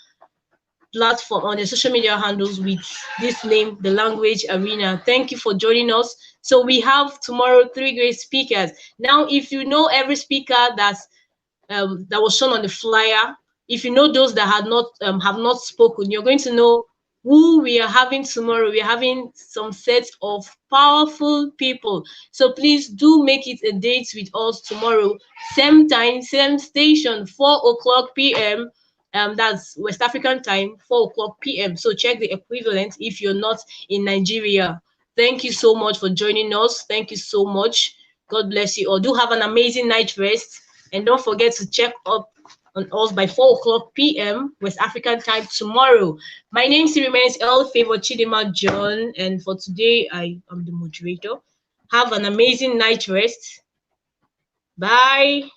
platform, on their social media handles with this name, the Language Arena. Thank you for joining us. So we have tomorrow 3 great speakers. Now, if you know every speaker that was shown on the flyer, if you know those that have not spoken, you're going to know who we are having tomorrow. We're having some sets of powerful people. So please do make it a date with us tomorrow. Same time, same station, 4:00 p.m. That's West African time, 4:00 p.m. So check the equivalent if you're not in Nigeria. Thank you so much for joining us. Thank you so much. God bless you all. Do have an amazing night rest. And don't forget to check up on us by 4:00 p.m. West African time tomorrow. My name still remains El Favor Chidima John, and for today, I am the moderator. Have an amazing night rest. Bye.